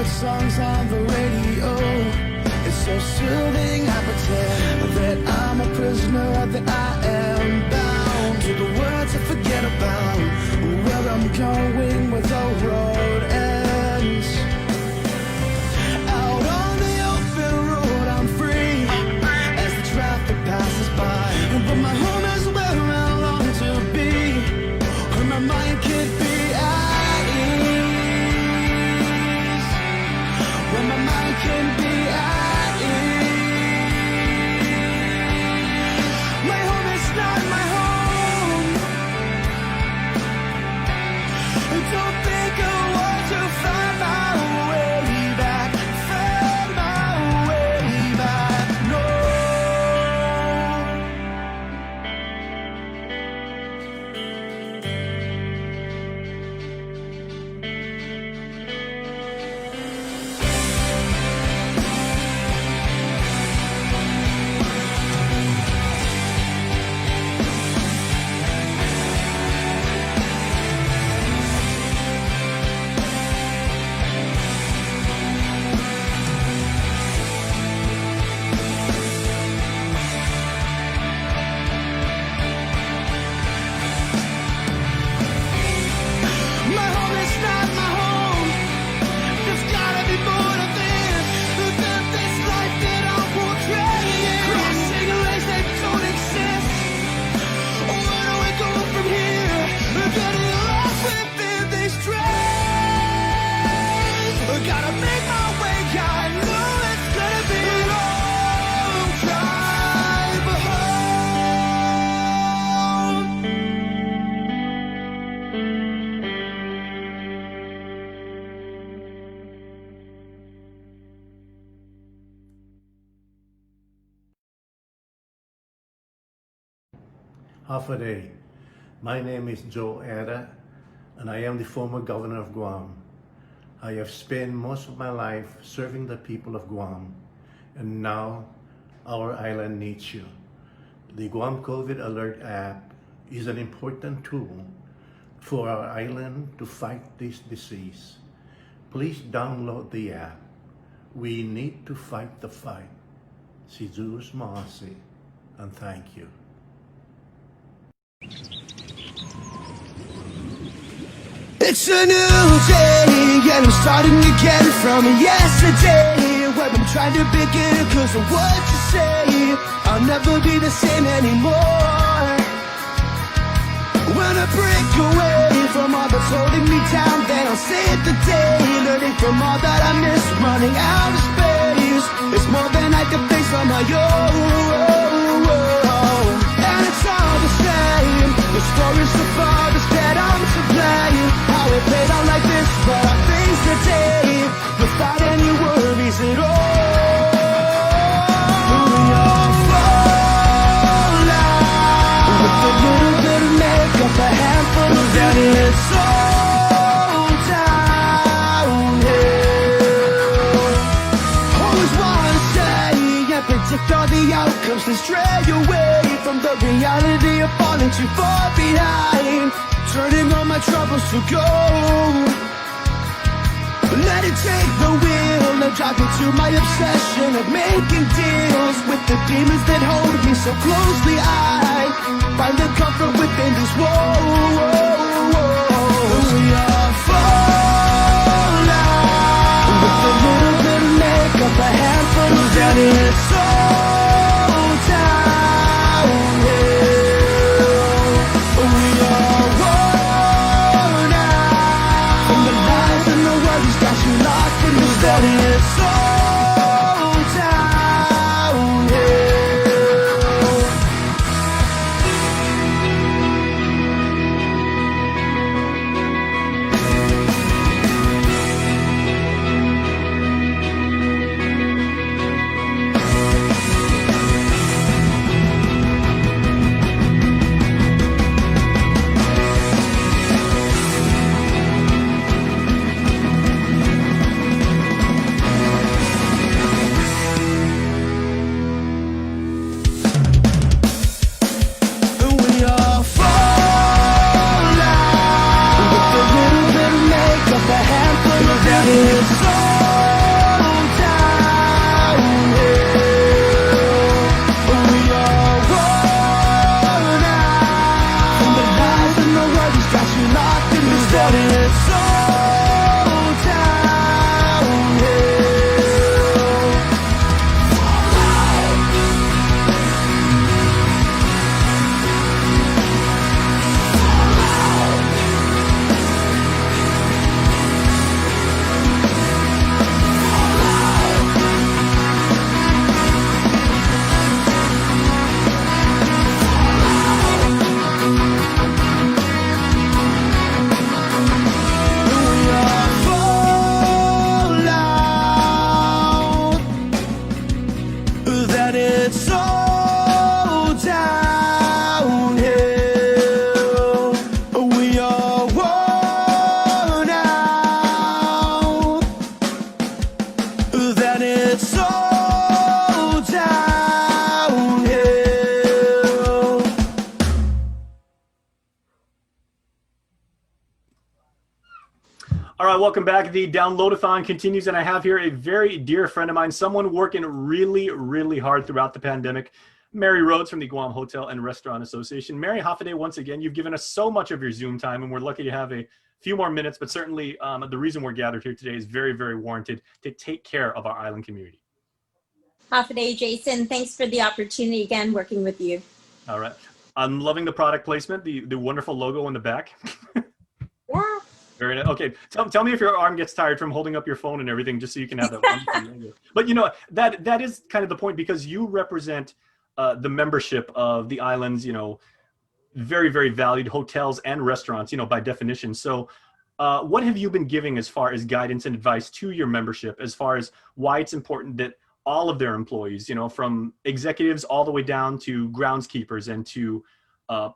Songs on the radio, it's so soothing. I pretend that I'm a prisoner, that I am bound to the words I forget about, where I'm going, where the road ends. Out on the open road, I'm free as the traffic passes by, but my home is where I long to be, where my mind can be at ease. My mind can be at ease. My home is not my home. Don't think I want to find my way back, find my way back, no. Gotta make my way, I know it's gonna be a long drive home. Half a day. My name is Joe Ada, and I am the former governor of Guam. I have spent most of my life serving the people of Guam, and now our island needs you. The Guam COVID Alert app is an important tool for our island to fight this disease. Please download the app. We need to fight the fight. Si Zeus Maasi, and thank you. It's a new day, and I'm starting again from yesterday. When I'm trying to begin, cause of what you say, I'll never be the same anymore. When I break away from all that's holding me down, then I'll save the day, learning from all that I miss, running out of space. It's more than I can face on my own, and it's all the same. The story's so far that I'm to blame. How it played out like this, but I face the day without any worries at all. We all fall out with a little bit of makeup, a handful of that it's all downhill. Always wanna say and predict all the outcomes, then stray away from the reality of falling too far behind, turning all my troubles to gold. Let it take the wheel and drive me to my obsession of making deals with the demons that hold me so closely. I find the comfort within this world. We all fall out with a little bit of makeup, a handful of that it's all downhill. We all worn out from the lies and the worries got you locked in this that it's all downhill. We all fall out with a little bit of makeup, a handful of that it's all downhill. We all worn out from the lies and the worries got you locked in this that it's all downhill. We all fall out that it's all downhill. We all worn out that it's all downhill. All right, welcome back. The downloadathon continues, and I have here a very dear friend of mine, someone working really, really hard throughout the pandemic, Mary Rhodes from the Guam Hotel and Restaurant Association. Mary Hoffaday, once again, you've given us so much of your Zoom time, and we're lucky to have a few more minutes, but certainly the reason we're gathered here today is very, very warranted to take care of our island community. Half a day, Jason. Thanks for the opportunity again working with you. All right. I'm loving the product placement, the wonderful logo in the back. Yeah. Very nice. Okay, tell me if your arm gets tired from holding up your phone and everything, just so you can have that wonderful logo. But you know, that is kind of the point, because you represent the membership of the island's, you know, very, very valued hotels and restaurants, you know, by definition. So what have you been giving as far as guidance and advice to your membership, as far as why it's important that all of their employees, you know, from executives all the way down to groundskeepers and to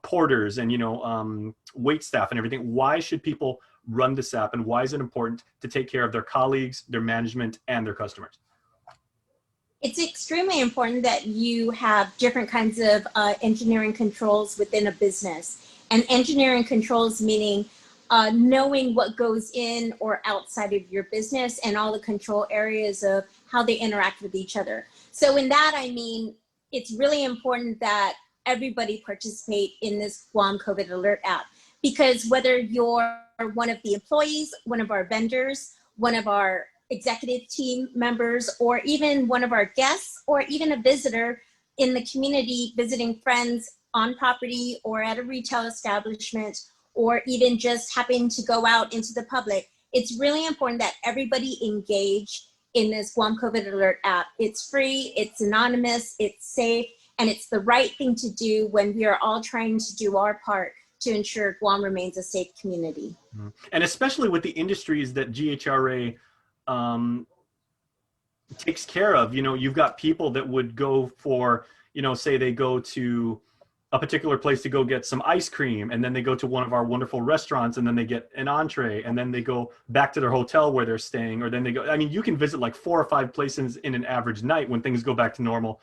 porters and, you know, wait staff and everything, why should people run this app, and why is it important to take care of their colleagues, their management, and their customers? It's extremely important that you have different kinds of engineering controls within a business. And engineering controls meaning knowing what goes in or outside of your business and all the control areas of how they interact with each other. So in that, I mean, it's really important that everybody participate in this Guam COVID Alert app. Because whether you're one of the employees, one of our vendors, one of our executive team members, or even one of our guests, or even a visitor in the community visiting friends on property or at a retail establishment, or even just happen to go out into the public, it's really important that everybody engage in this Guam COVID Alert app. It's free, it's anonymous, it's safe, and it's the right thing to do when we are all trying to do our part to ensure Guam remains a safe community. And especially with the industries that GHRA takes care of, you know, you've got people that would go for, you know, say they go to a particular place to go get some ice cream, and then they go to one of our wonderful restaurants, and then they get an entree, and then they go back to their hotel where they're staying, or then they go, I mean, you can visit like 4 or 5 places in an average night when things go back to normal.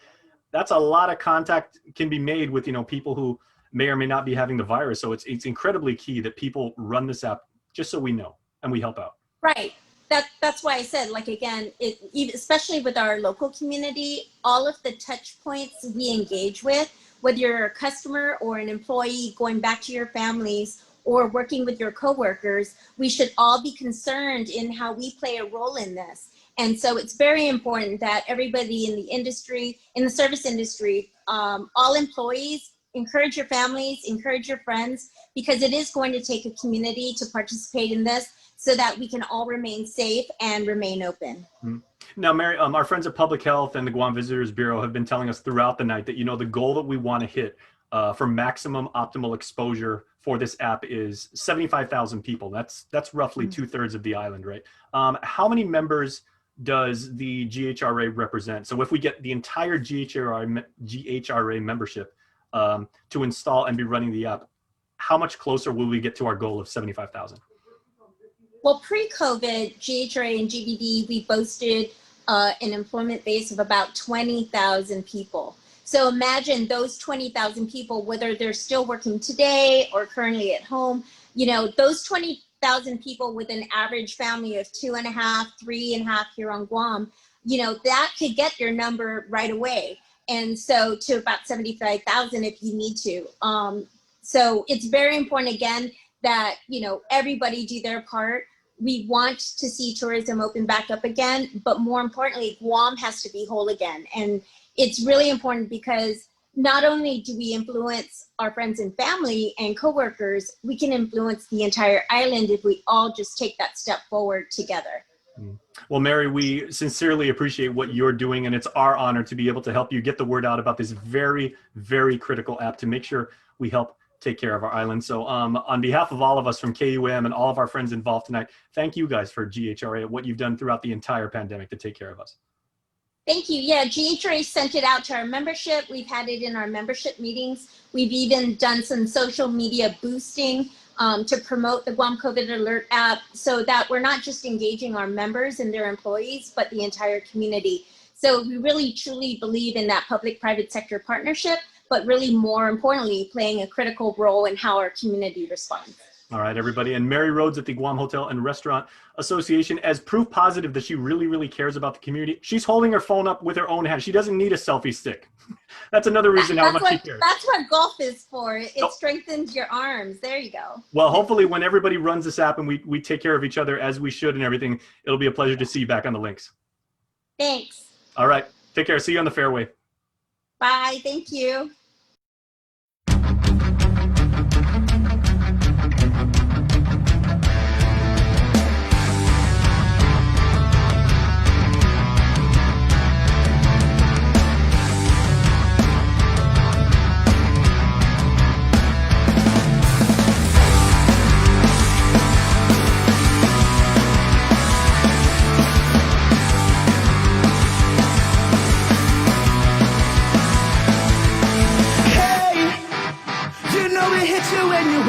That's a lot of contact can be made with, you know, people who may or may not be having the virus. So it's incredibly key that people run this app just so we know and we help out. Right. That's why I said, like, again, especially with our local community, all of the touch points we engage with, whether you're a customer or an employee going back to your families or working with your coworkers, we should all be concerned in how we play a role in this. And so it's very important that everybody in the industry, in the service industry, all employees, encourage your families, encourage your friends, because it is going to take a community to participate in this so that we can all remain safe and remain open. Now, Mary, our friends at Public Health and the Guam Visitors Bureau have been telling us throughout the night that, you know, the goal that we want to hit for maximum optimal exposure for this app is 75,000 people. That's roughly 2/3 of the island, right? How many members does the GHRA represent? So if we get the entire GHRA membership to install and be running the app, how much closer will we get to our goal of 75,000? Well, pre-COVID, GHRA and GVD, we boasted an employment base of about 20,000 people. So imagine those 20,000 people, whether they're still working today or currently at home, you know, those 20,000 people with an average family of 2.5, 3.5 here on Guam, you know, that could get your number right away. And so to about 75,000 if you need to. So it's very important, again, that, you know, everybody do their part. We want to see tourism open back up again, but more importantly, Guam has to be whole again. And it's really important because not only do we influence our friends and family and coworkers, we can influence the entire island if we all just take that step forward together. Well, Mary, we sincerely appreciate what you're doing, and it's our honor to be able to help you get the word out about this very, very critical app to make sure we help take care of our island. So on behalf of all of us from KUM and all of our friends involved tonight, thank you guys for GHRA, what you've done throughout the entire pandemic to take care of us. Thank you. Yeah, GHRA sent it out to our membership. We've had it in our membership meetings. We've even done some social media boosting to promote the Guam COVID Alert app so that we're not just engaging our members and their employees, but the entire community. So we really truly believe in that public-private sector partnership, but really more importantly, playing a critical role in how our community responds. All right, everybody. And Mary Rhodes at the Guam Hotel and Restaurant Association, as proof positive that she really, really cares about the community, she's holding her phone up with her own hand. She doesn't need a selfie stick. That's another reason how much she cares. That's what golf is for. It strengthens your arms. There you go. Well, hopefully when everybody runs this app and we take care of each other as we should and everything, it'll be a pleasure to see you back on the links. Thanks. All right. Take care. See you on the fairway. Bye. Thank you.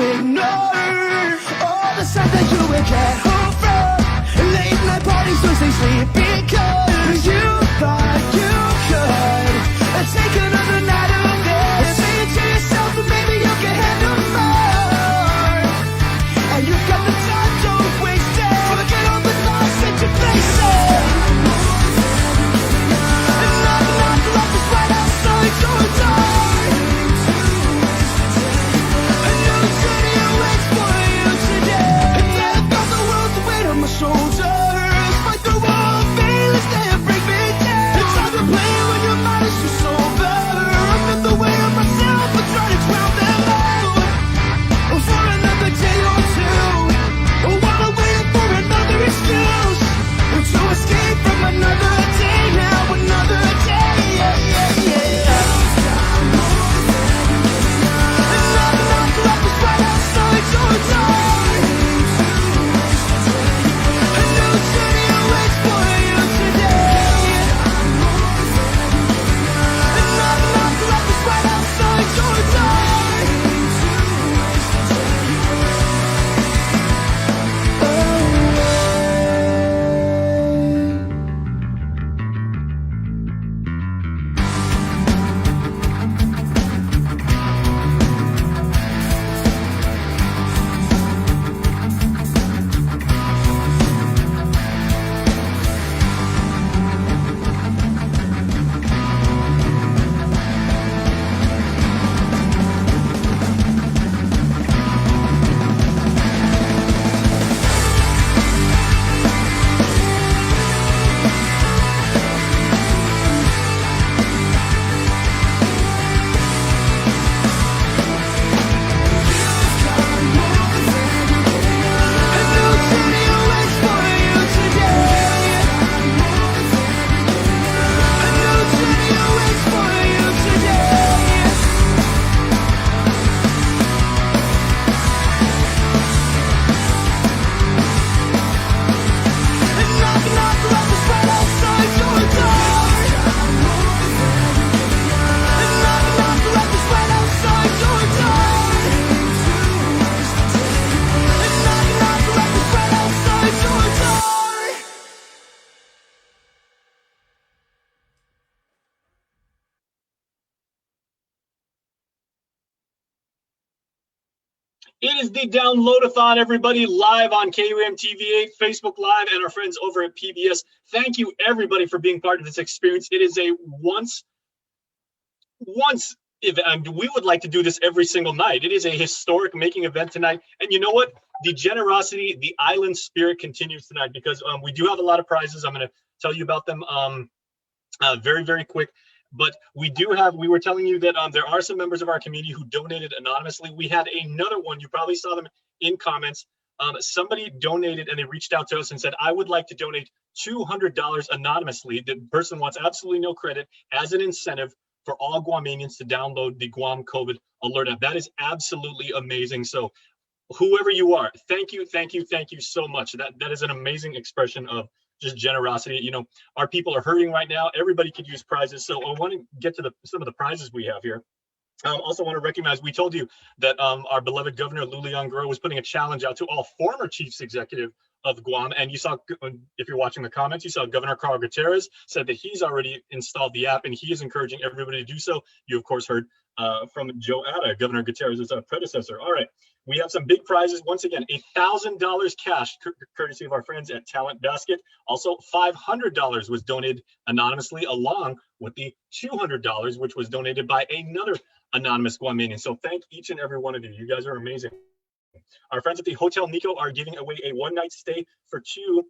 Ignore all the signs that you would get home from late night parties, losing sleep because you thought you could take another night of this. Say it to yourself that maybe you can handle more, and you've got the time, don't waste it. Forget all the thoughts that you face it. And knock, knock, love is right outside your door. It is the Downloadathon, everybody, live on KUAM TV8, Facebook Live, and our friends over at PBS. Thank you, everybody, for being part of this experience. It is a once event. We would like to do this every single night. It is a historic making event tonight. And you know what? The generosity, the island spirit continues tonight because we do have a lot of prizes. I'm going to tell you about them very, very quick. But we were telling you that there are some members of our community who donated anonymously. We had another one, you probably saw them in comments. Somebody donated and they reached out to us and said, I would like to donate $200 anonymously. The person wants absolutely no credit as an incentive for all Guamanians to download the Guam COVID ALERT app. That is absolutely amazing. So whoever you are, thank you so much. That is an amazing expression of just generosity. You know, our people are hurting right now. Everybody could use prizes. So I want to get to some of the prizes we have here. Also want to recognize, we told you that our beloved Governor Lulian Grow was putting a challenge out to all former chiefs executive of Guam. And you saw, if you're watching the comments, you saw Governor Carl Gutierrez said that he's already installed the app and he is encouraging everybody to do so. You, of course, heard from Joe Ada, Governor Gutierrez's predecessor. All right. We have some big prizes. Once again, $1,000 cash, courtesy of our friends at Talent Basket. Also, $500 was donated anonymously, along with the $200, which was donated by another anonymous Guamanian. So thank each and every one of you. You guys are amazing. Our friends at the Hotel Nico are giving away a one-night stay for two,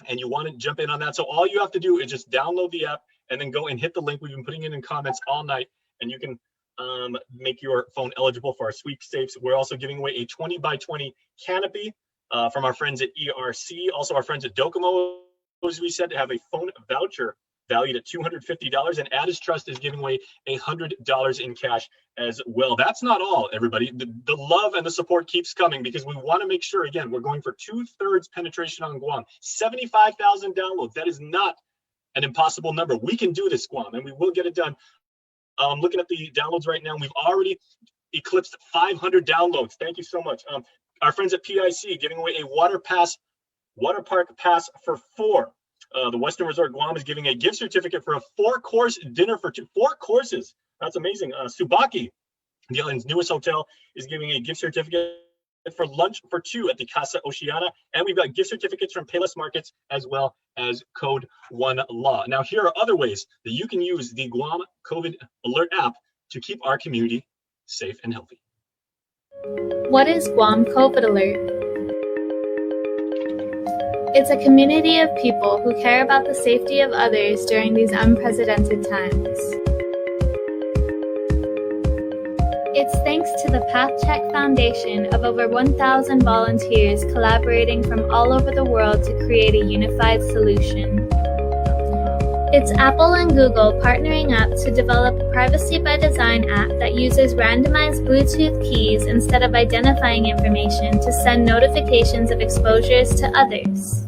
and you want to jump in on that. So all you have to do is just download the app and then go and hit the link. We've been putting it in comments all night, and you can make your phone eligible for our sweepstakes. We're also giving away a 20x20 canopy from our friends at ERC. Also, our friends at Docomo, as we said, have a phone voucher valued at $250, and Addis Trust is giving away $100 in cash as well. That's not all, everybody. The love and the support keeps coming because we want to make sure, again, we're going for 2/3 penetration on Guam. 75,000 downloads. That is not an impossible number. We can do this, Guam, and we will get it done. Looking at the downloads right now, we've already eclipsed 500 downloads. Thank you so much. Our friends at PIC giving away a water park pass for 4. The Western Resort Guam is giving a gift certificate for a 4-course dinner for 4 courses. That's amazing. Subaki, the island's newest hotel, is giving a gift certificate for lunch for 2 at the Casa Oceana. And we've got gift certificates from Payless Markets as well as Code 1 Law. Now, here are other ways that you can use the Guam COVID ALERT app to keep our community safe and healthy. What is Guam COVID ALERT? It's a community of people who care about the safety of others during these unprecedented times. It's thanks to the PathCheck Foundation of over 1,000 volunteers collaborating from all over the world to create a unified solution. It's Apple and Google partnering up to develop a privacy by design app that uses randomized Bluetooth keys instead of identifying information to send notifications of exposures to others.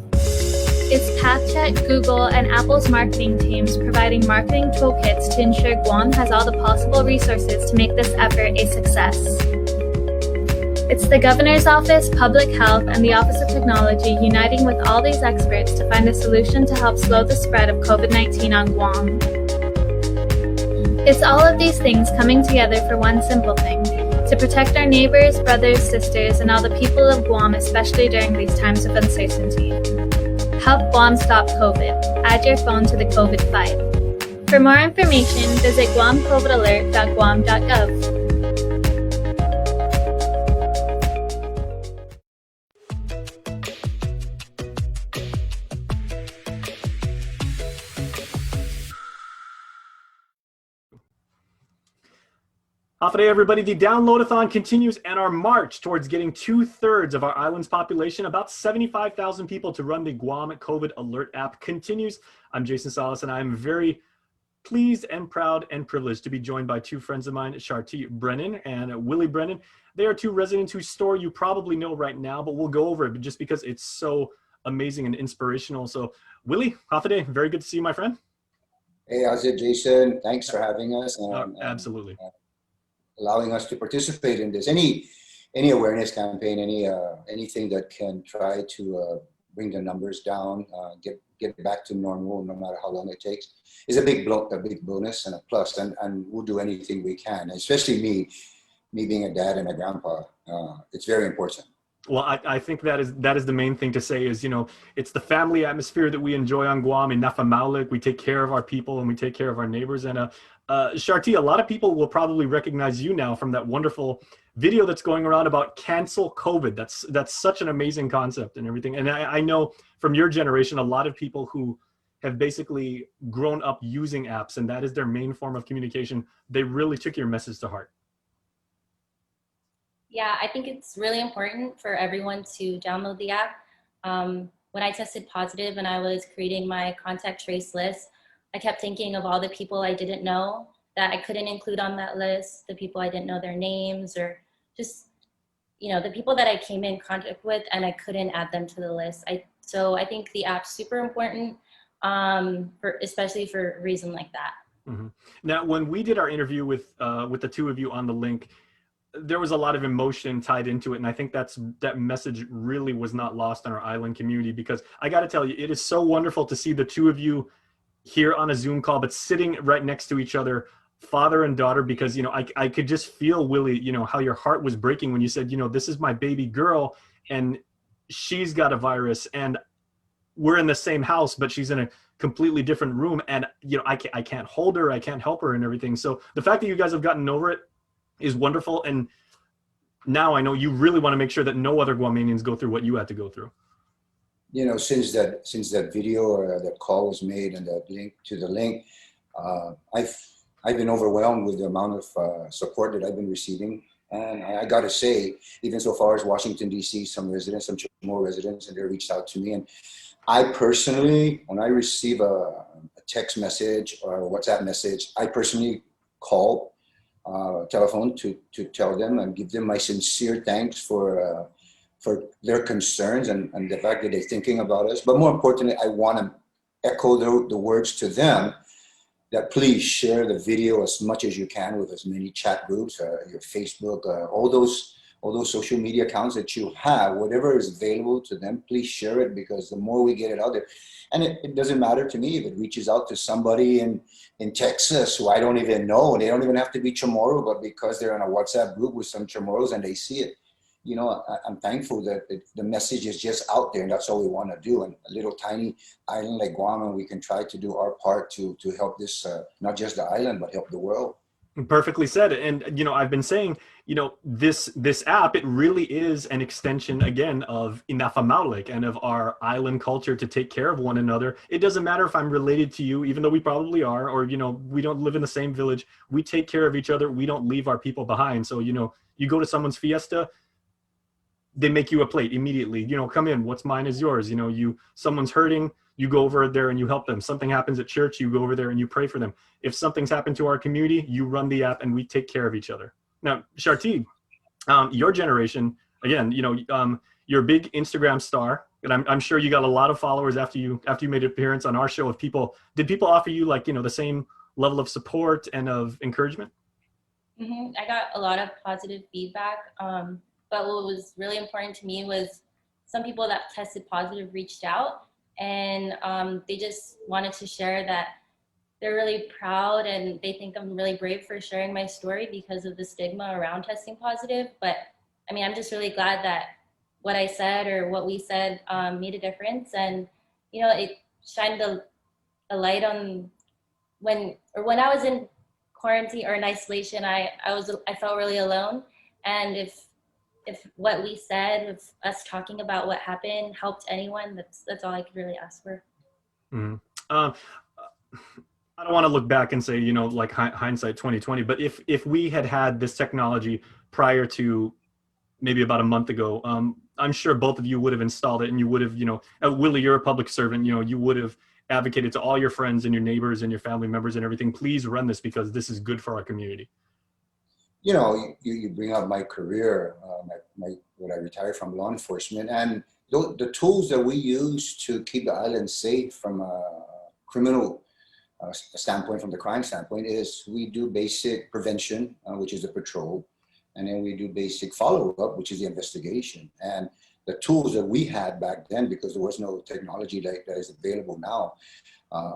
It's PathCheck, Google, and Apple's marketing teams providing marketing toolkits to ensure Guam has all the possible resources to make this effort a success. It's the Governor's Office, Public Health, and the Office of Technology uniting with all these experts to find a solution to help slow the spread of COVID-19 on Guam. It's all of these things coming together for one simple thing: to protect our neighbors, brothers, sisters, and all the people of Guam, especially during these times of uncertainty. Help Guam stop COVID. Add your phone to the COVID fight. For more information, visit guamcovidalert.guam.gov. Today, everybody, the Downloadathon continues and our march towards getting 2/3 of our island's population, about 75,000 people, to run the Guam COVID ALERT app continues. I'm Jason Salas, and I'm very pleased and proud and privileged to be joined by 2 friends of mine, Sharti Brennan and Willie Brennan. They are 2 residents whose story you probably know right now, but we'll go over it just because it's so amazing and inspirational. So, Willie, Hafide, very good to see you, my friend. Hey, how's it, Jason? Thanks for having us. Absolutely. Allowing us to participate in this. Any awareness campaign, anything that can try to bring the numbers down, get back to normal, no matter how long it takes, is a big bonus and a plus. And we'll do anything we can. Especially me, me being a dad and a grandpa, it's very important. Well, I think that is the main thing to say is, it's the family atmosphere that we enjoy on Guam. In Nafamaulik, we take care of our people and we take care of our neighbors. And Sharti, a lot of people will probably recognize you now from that wonderful video that's going around about cancel COVID. That's such an amazing concept and everything. And I know from your generation, a lot of people who have basically grown up using apps, and that is their main form of communication. They really took your message to heart. Yeah, I think it's really important for everyone to download the app. When I tested positive and I was creating my contact trace list, I kept thinking of all the people I didn't know that I couldn't include on that list, the people I didn't know their names, or just, the people that I came in contact with and I couldn't add them to the list. So I think the app's super important, especially for a reason like that. Mm-hmm. Now, when we did our interview with the two of you on the link, there was a lot of emotion tied into it. And I think that message really was not lost on our island community, because I got to tell you, it is so wonderful to see the two of you here on a Zoom call, but sitting right next to each other, father and daughter, because, I could just feel, Willie, how your heart was breaking when you said, this is my baby girl and she's got a virus and we're in the same house, but she's in a completely different room. And, I can't hold her, I can't help her and everything. So the fact that you guys have gotten over it is wonderful. And now I know you really want to make sure that no other Guamanians go through what you had to go through. Since that video or that call was made and that link to the link, I've been overwhelmed with the amount of support that I've been receiving. And I got to say, even so far as Washington, D.C., some Chamorro residents, and they reached out to me. And I personally, when I receive a text message or a WhatsApp message, I personally call telephone to tell them and give them my sincere thanks for their concerns and the fact that they're thinking about us. But more importantly, I want to echo the words to them that please share the video as much as you can with as many chat groups, your Facebook, all those social media accounts that you have, whatever is available to them, please share it, because the more we get it out there, and it doesn't matter to me if it reaches out to somebody in Texas who I don't even know. They don't even have to be Chamorro, but because they're in a WhatsApp group with some Chamorros and they see it, I'm thankful that the message is just out there, and that's all we want to do. And a little tiny island like Guam, and we can try to do our part to help this, not just the island, but help the world. Perfectly said. And, I've been saying, this app, it really is an extension, again, of Inafamaulik and of our island culture to take care of one another. It doesn't matter if I'm related to you, even though we probably are, or, we don't live in the same village. We take care of each other. We don't leave our people behind. So, you go to someone's fiesta, they make you a plate immediately, come in, what's mine is yours. Someone's hurting, you go over there and you help them. Something happens at church, you go over there and you pray for them. If something's happened to our community, you run the app and we take care of each other. Now, Sharti, your generation, again, you're a big Instagram star, and I'm sure you got a lot of followers after you made an appearance on our show. Did people offer you the same level of support and of encouragement? Mm-hmm. I got a lot of positive feedback. But what was really important to me was some people that tested positive reached out, and they just wanted to share that they're really proud and they think I'm really brave for sharing my story because of the stigma around testing positive. But I mean, I'm just really glad that what I said or what we said made a difference. And, it shined a light on when I was in quarantine or in isolation, I felt really alone. And if what we said, if us talking about what happened helped anyone, that's all I could really ask for. Mm-hmm. I don't want to look back and say, hindsight 2020, but if we had this technology prior to maybe about a month ago, I'm sure both of you would have installed it, and you would have, Willie, you're a public servant, you would have advocated to all your friends and your neighbors and your family members and everything, please run this because this is good for our community. You bring up my career, when I retired from law enforcement, and the tools that we use to keep the island safe from a criminal standpoint, from the crime standpoint, is we do basic prevention, which is the patrol, and then we do basic follow-up, which is the investigation. And the tools that we had back then, because there was no technology that is available now,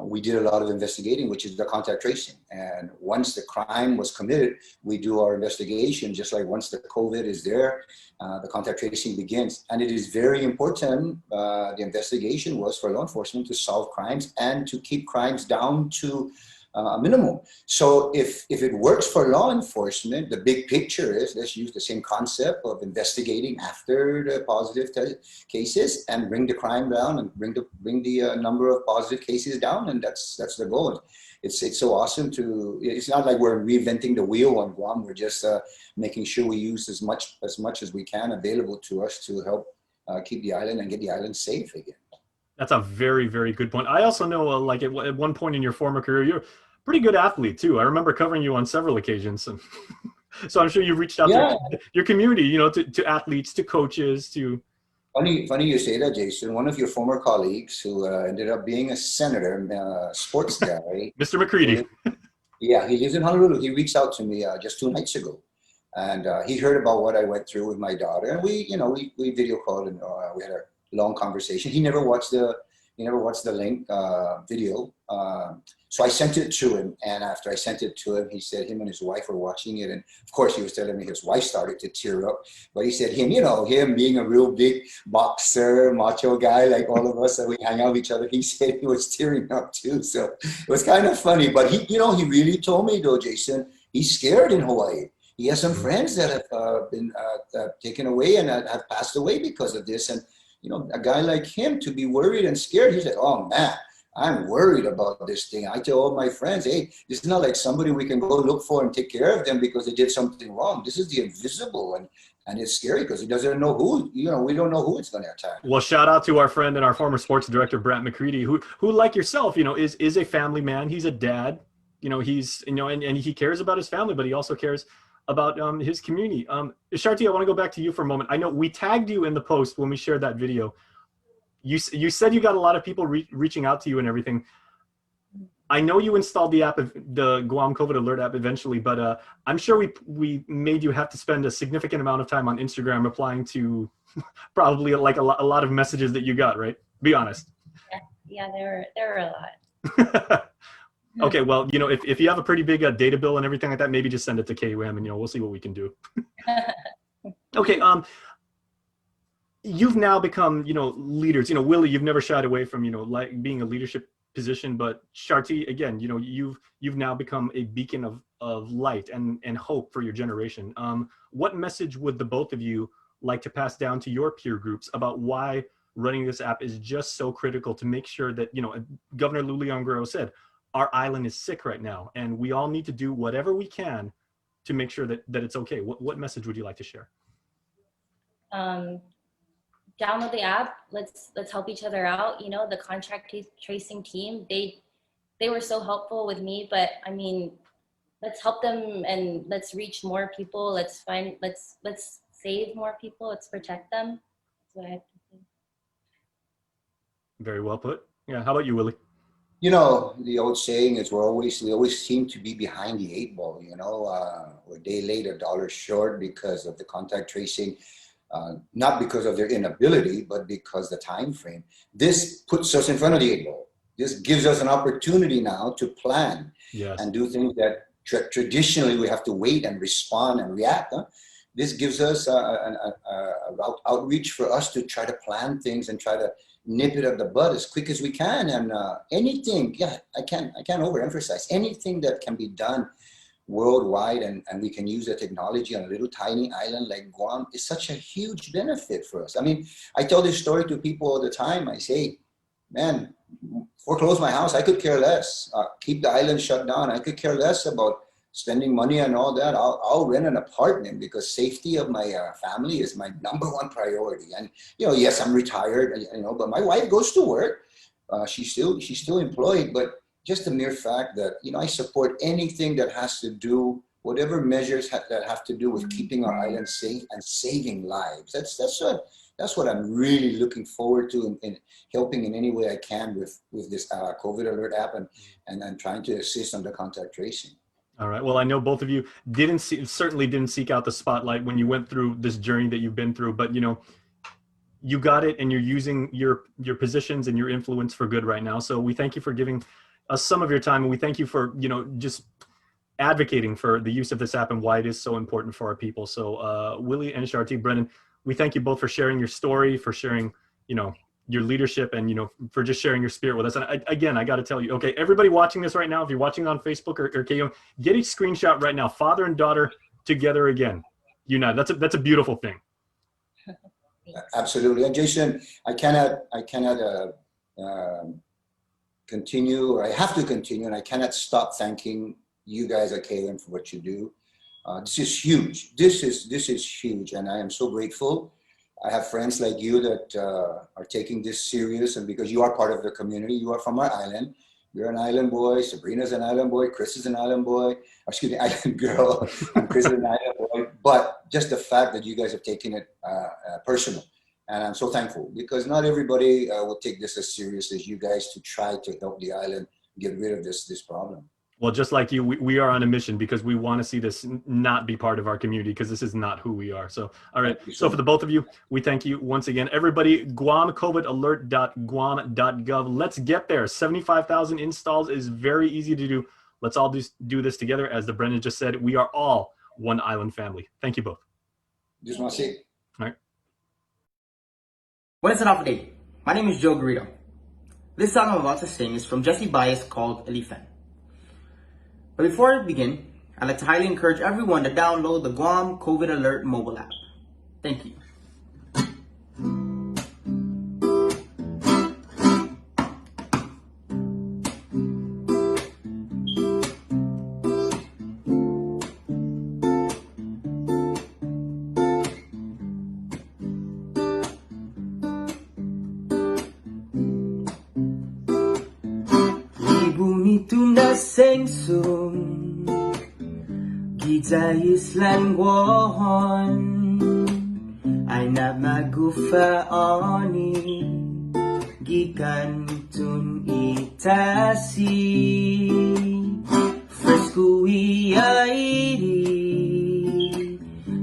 we did a lot of investigating, which is the contact tracing. And once the crime was committed, we do our investigation, just like once the COVID is there, the contact tracing begins. And it is very important, the investigation was for law enforcement to solve crimes and to keep crimes down to a minimum. So if it works for law enforcement, the big picture is, let's use the same concept of investigating after the positive cases and bring the crime down and bring the number of positive cases down, and that's the goal. It's so awesome to. It's not like we're reinventing the wheel on Guam. We're just making sure we use as much as we can available to us to help keep the island and get the island safe again. That's a very, very good point. I also know, like at one point in your former career, you're a pretty good athlete too. I remember covering you on several occasions. So I'm sure you've reached out to your community, you know, to athletes, to coaches, to. Funny you say that, Jason. One of your former colleagues who ended up being a senator, sports guy. Mr. McCready. Yeah, he lives in Honolulu. He reached out to me just 2 nights ago. And he heard about what I went through with my daughter. And we video called and we had a long conversation. He never watched the link video. So I sent it to him, and after I sent it to him, he said him and his wife were watching it, and of course he was telling me his wife started to tear up. But he said him being a real big boxer, macho guy like all of us, that we hang out with each other, he said he was tearing up too. So it was kind of funny. But he really told me though, Jason, he's scared in Hawaii. He has some friends that have been taken away and have passed away because of this, and a guy like him to be worried and scared, he's like, oh man, I'm worried about this thing. I tell all my friends, hey, this is not like somebody we can go look for and take care of them because they did something wrong. This is the invisible, and it's scary because he doesn't know who, we don't know who it's going to attack. Well, shout out to our friend and our former sports director, Brett McCready, who like yourself, is a family man. He's a dad, he's, and he cares about his family, but he also cares about his community. Sharti, I want to go back to you for a moment. I know we tagged you in the post when we shared that video. You said you got a lot of people reaching out to you and everything. I know you installed the app, the Guam COVID ALERT app eventually, but I'm sure we made you have to spend a significant amount of time on Instagram replying to probably like a lot of messages that you got, right? Be honest. Yeah, there were a lot. Okay, well, if you have a pretty big data bill and everything like that, maybe just send it to KUM and, we'll see what we can do. Okay, you've now become, leaders. Willie, you've never shied away from, like being a leadership position, but Sharti, again, you've now become a beacon of light and hope for your generation. What message would the both of you like to pass down to your peer groups about why running this app is just so critical to make sure that, Governor Lulian Guerrero said, our island is sick right now, and we all need to do whatever we can to make sure that it's okay. What message would you like to share? Download the app. Let's help each other out. The contact tracing team, they were so helpful with me, but I mean, let's help them and let's reach more people. Let's save more people. Let's protect them. That's what I have to say. Very well put. Yeah. How about you, Willie? The old saying is we always seem to be behind the 8 ball, we're a day late, $1 short because of the contact tracing, not because of their inability, but because the time frame. This puts us in front of the 8 ball. This gives us an opportunity now to plan and do things that traditionally we have to wait and respond and react. This gives us an outreach for us to try to plan things and try to nip it at the bud as quick as we can. And anything, I can't overemphasize, anything that can be done worldwide and we can use the technology on a little tiny island like Guam is such a huge benefit for us. I mean, I tell this story to people all the time. I say, man, foreclose my house, I could care less. Keep the island shut down, I could care less about spending money and all that. I'll rent an apartment because safety of my family is my #1 priority. And yes, I'm retired, but my wife goes to work. She's still employed, but just the mere fact that I support anything that has to do, whatever measures that have to do with keeping our island safe and saving lives. That's what I'm really looking forward to in helping in any way I can with this COVID ALERT app and trying to assist on the contact tracing. All right. Well, I know both of you certainly didn't seek out the spotlight when you went through this journey that you've been through, but you got it, and you're using your positions and your influence for good right now. So we thank you for giving us some of your time, and we thank you for, you know, just advocating for the use of this app and why it is so important for our people. So Willie and Sharti, Brennan, we thank you both for sharing your story, for sharing, you know, your leadership, and, you know, for just sharing your spirit with us. And I got to tell you, okay, everybody watching this right now, if you're watching on Facebook or KU, get a screenshot right now. Father and daughter together again. United. That's a beautiful thing. Absolutely. And Jason, I cannot continue, or I have to continue, and I cannot stop thanking you guys at KUM for what you do. This is huge. This is huge, and I am so grateful. I have friends like you that are taking this serious, and because you are part of the community, you are from our island. You're an island boy. Sabrina's an island boy. Chris is an island boy. Excuse me, island girl. And Chris is an island boy. But just the fact that you guys have taken it personal, and I'm so thankful, because not everybody will take this as serious as you guys to try to help the island get rid of this problem. Well, just like you, we are on a mission, because we want to see this not be part of our community, because this is not who we are. So, all right. So for the both of you, we thank you once again. Everybody, Guam COVID alert.guam.gov. Let's get there. 75,000 installs is very easy to do. Let's all do this together. As the Brennan just said, we are all one island family. Thank you both. Just want to say. All right. What is an off day? My name is Joe Garrido. This song I'm about to sing is from Jesse Bias called Elephant. But before I begin, I'd like to highly encourage everyone to download the Guam COVID Alert mobile app. Thank you. Bumi tunda sengsung Kita islan wahon Ay na magufa oni Gikan tun itasi Fresco iairi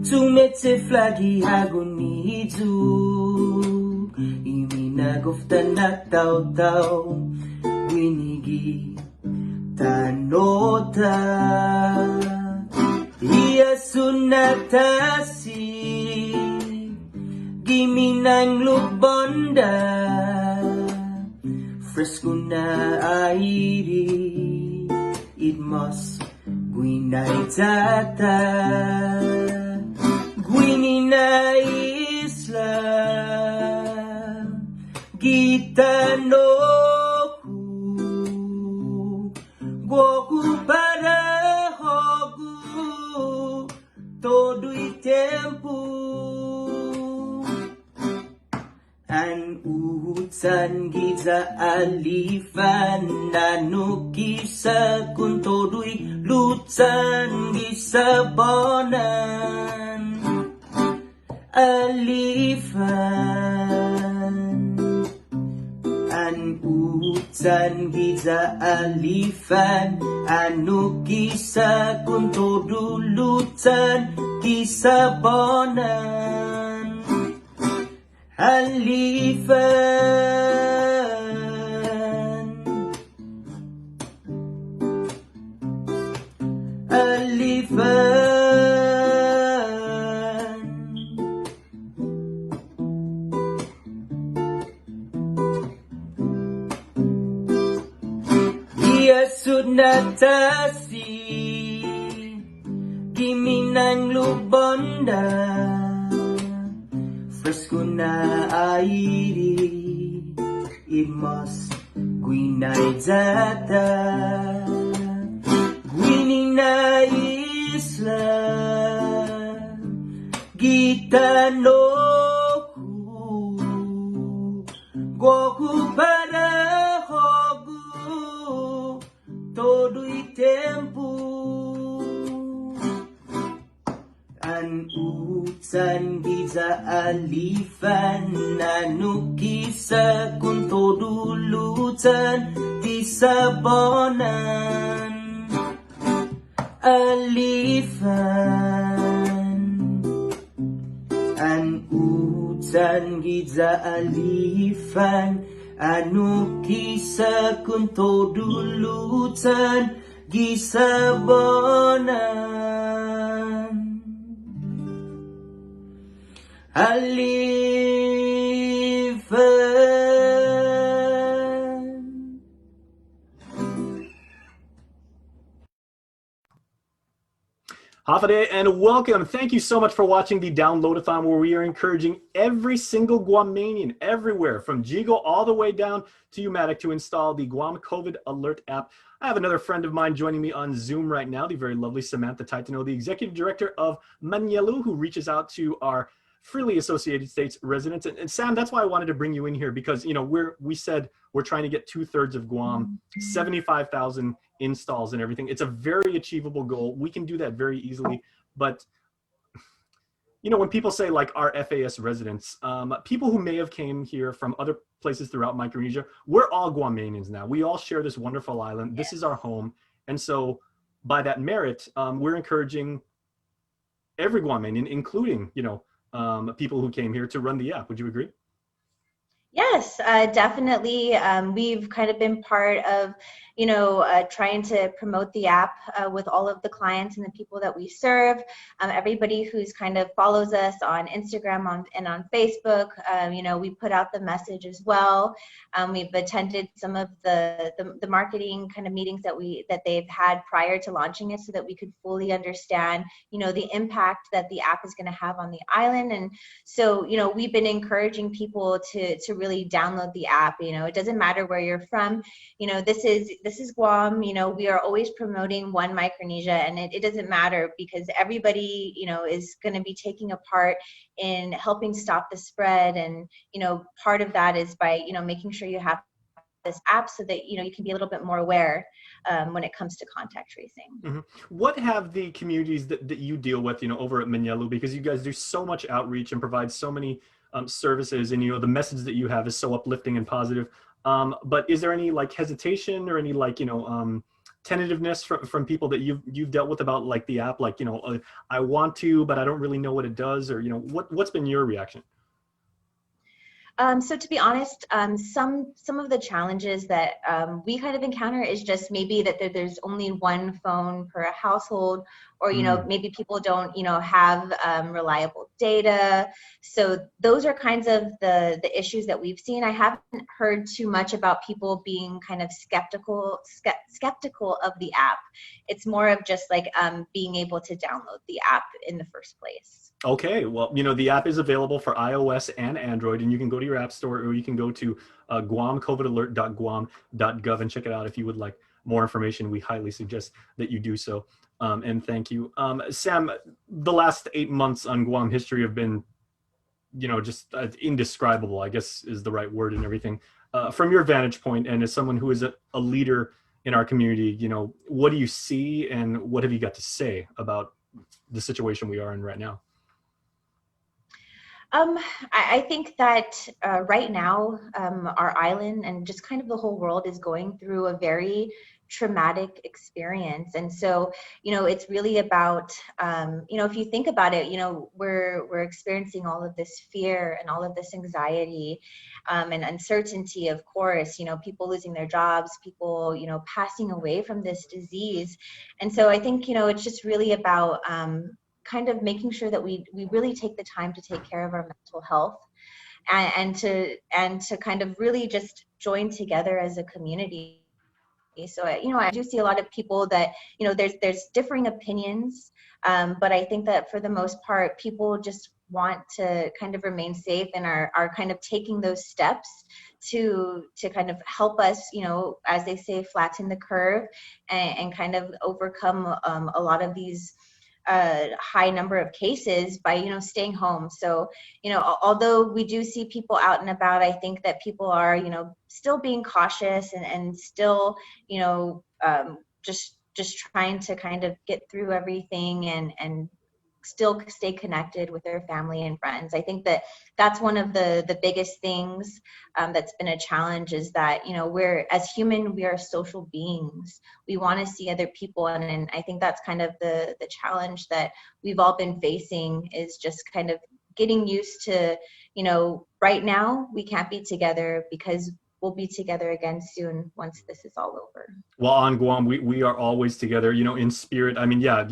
Tumete flagi haguni tu Imi nagufta na tau Winigi tanota Iya sunatasi Giminang lubonda Fresco na airi It must Gwinay tata Gwini na isla Gitano Goku para hogu todo tempo An utan giza alifan nanukisa kun todo'y lutan gisa bonan alifan An utan giza alifan Anu kisa kun todo lutan Kisa bonan Alifan Alifan Natasi Giminang lubonda Fresco na airi It must Gwinay zata Gwini na isla Gitanoku Goku para todo'y tempo An utan giza alifan Nanukisa kun todo lutan Kisa bonan Alifan An utan Bisan gidza alifan anu kisa kunto dulutan gisabonan alifan. Hafade and welcome. Thank you so much for watching the Downloadathon, where we are encouraging every single Guamanian everywhere from Jigo all the way down to Umatic to install the Guam COVID ALERT app. I have another friend of mine joining me on Zoom right now, the very lovely Samantha Taitano, the Executive Director of Manyalu, who reaches out to our freely associated states residents. And Sam, that's why I wanted to bring you in here, because we said we're trying to get 2/3 of Guam, 75,000 installs and everything. It's a very achievable goal. We can do that very easily. But when people say like our FAS residents, people who may have came here from other places throughout Micronesia, we're all Guamanians now. We all share this wonderful island. This is our home. And so by that merit, we're encouraging every Guamanian, including, people who came here, to run the app. Would you agree? Yes, definitely. We've kind of been part of, trying to promote the app with all of the clients and the people that we serve. Everybody who's kind of follows us on Instagram and on Facebook, we put out the message as well. We've attended some of the marketing kind of meetings that they've had prior to launching it, so that we could fully understand, the impact that the app is going to have on the island. And so, we've been encouraging people to really download the app. It doesn't matter where you're from. This is Guam. We are always promoting one Micronesia, and it doesn't matter, because everybody, is going to be taking a part in helping stop the spread. And, part of that is by, making sure you have this app, so that, you can be a little bit more aware when it comes to contact tracing. Mm-hmm. What have the communities that you deal with, over at Manyalu, because you guys do so much outreach and provide so many services, and the message that you have is so uplifting and positive. But is there any hesitation or any tentativeness from people that you've dealt with about the app? I want to, but I don't really know what it does, or what's been your reaction? So to be honest, some of the challenges that we kind of encounter is just maybe that there's only one phone per household, or maybe people don't have reliable data. So those are kinds of the issues that we've seen. I haven't heard too much about people being kind of skeptical of the app. It's more of just being able to download the app in the first place. Okay, well, the app is available for iOS and Android, and you can go to your app store, or you can go to guamcovidalert.guam.gov and check it out if you would like more information. We highly suggest that you do so. And thank you. Sam, the last 8 months on Guam history have been, just indescribable, I guess is the right word, and everything. From your vantage point, and as someone who is a leader in our community, what do you see, and what have you got to say about the situation we are in right now? I think that right now, our island and just kind of the whole world is going through a very traumatic experience. And so, it's really about, if you think about it, we're experiencing all of this fear and all of this anxiety and uncertainty, of course, people losing their jobs, people, passing away from this disease. And so I think, it's just really about kind of making sure that we really take the time to take care of our mental health, and to kind of really just join together as a community. So I do see a lot of people that there's differing opinions, but I think that for the most part, people just want to kind of remain safe, and are kind of taking those steps to kind of help us, as they say, flatten the curve, and kind of overcome a lot of these high number of cases by staying home. So although we do see people out and about, I think that people are still being cautious, and still just trying to kind of get through everything, and still stay connected with their family and friends. I think that that's one of the biggest things that's been a challenge, is that we're, as human, we are social beings. We want to see other people, and I think that's kind of the challenge that we've all been facing, is just kind of getting used to right now we can't be together because we'll be together again soon once this is all over. Well, on Guam, we are always together, in spirit. I mean, yeah,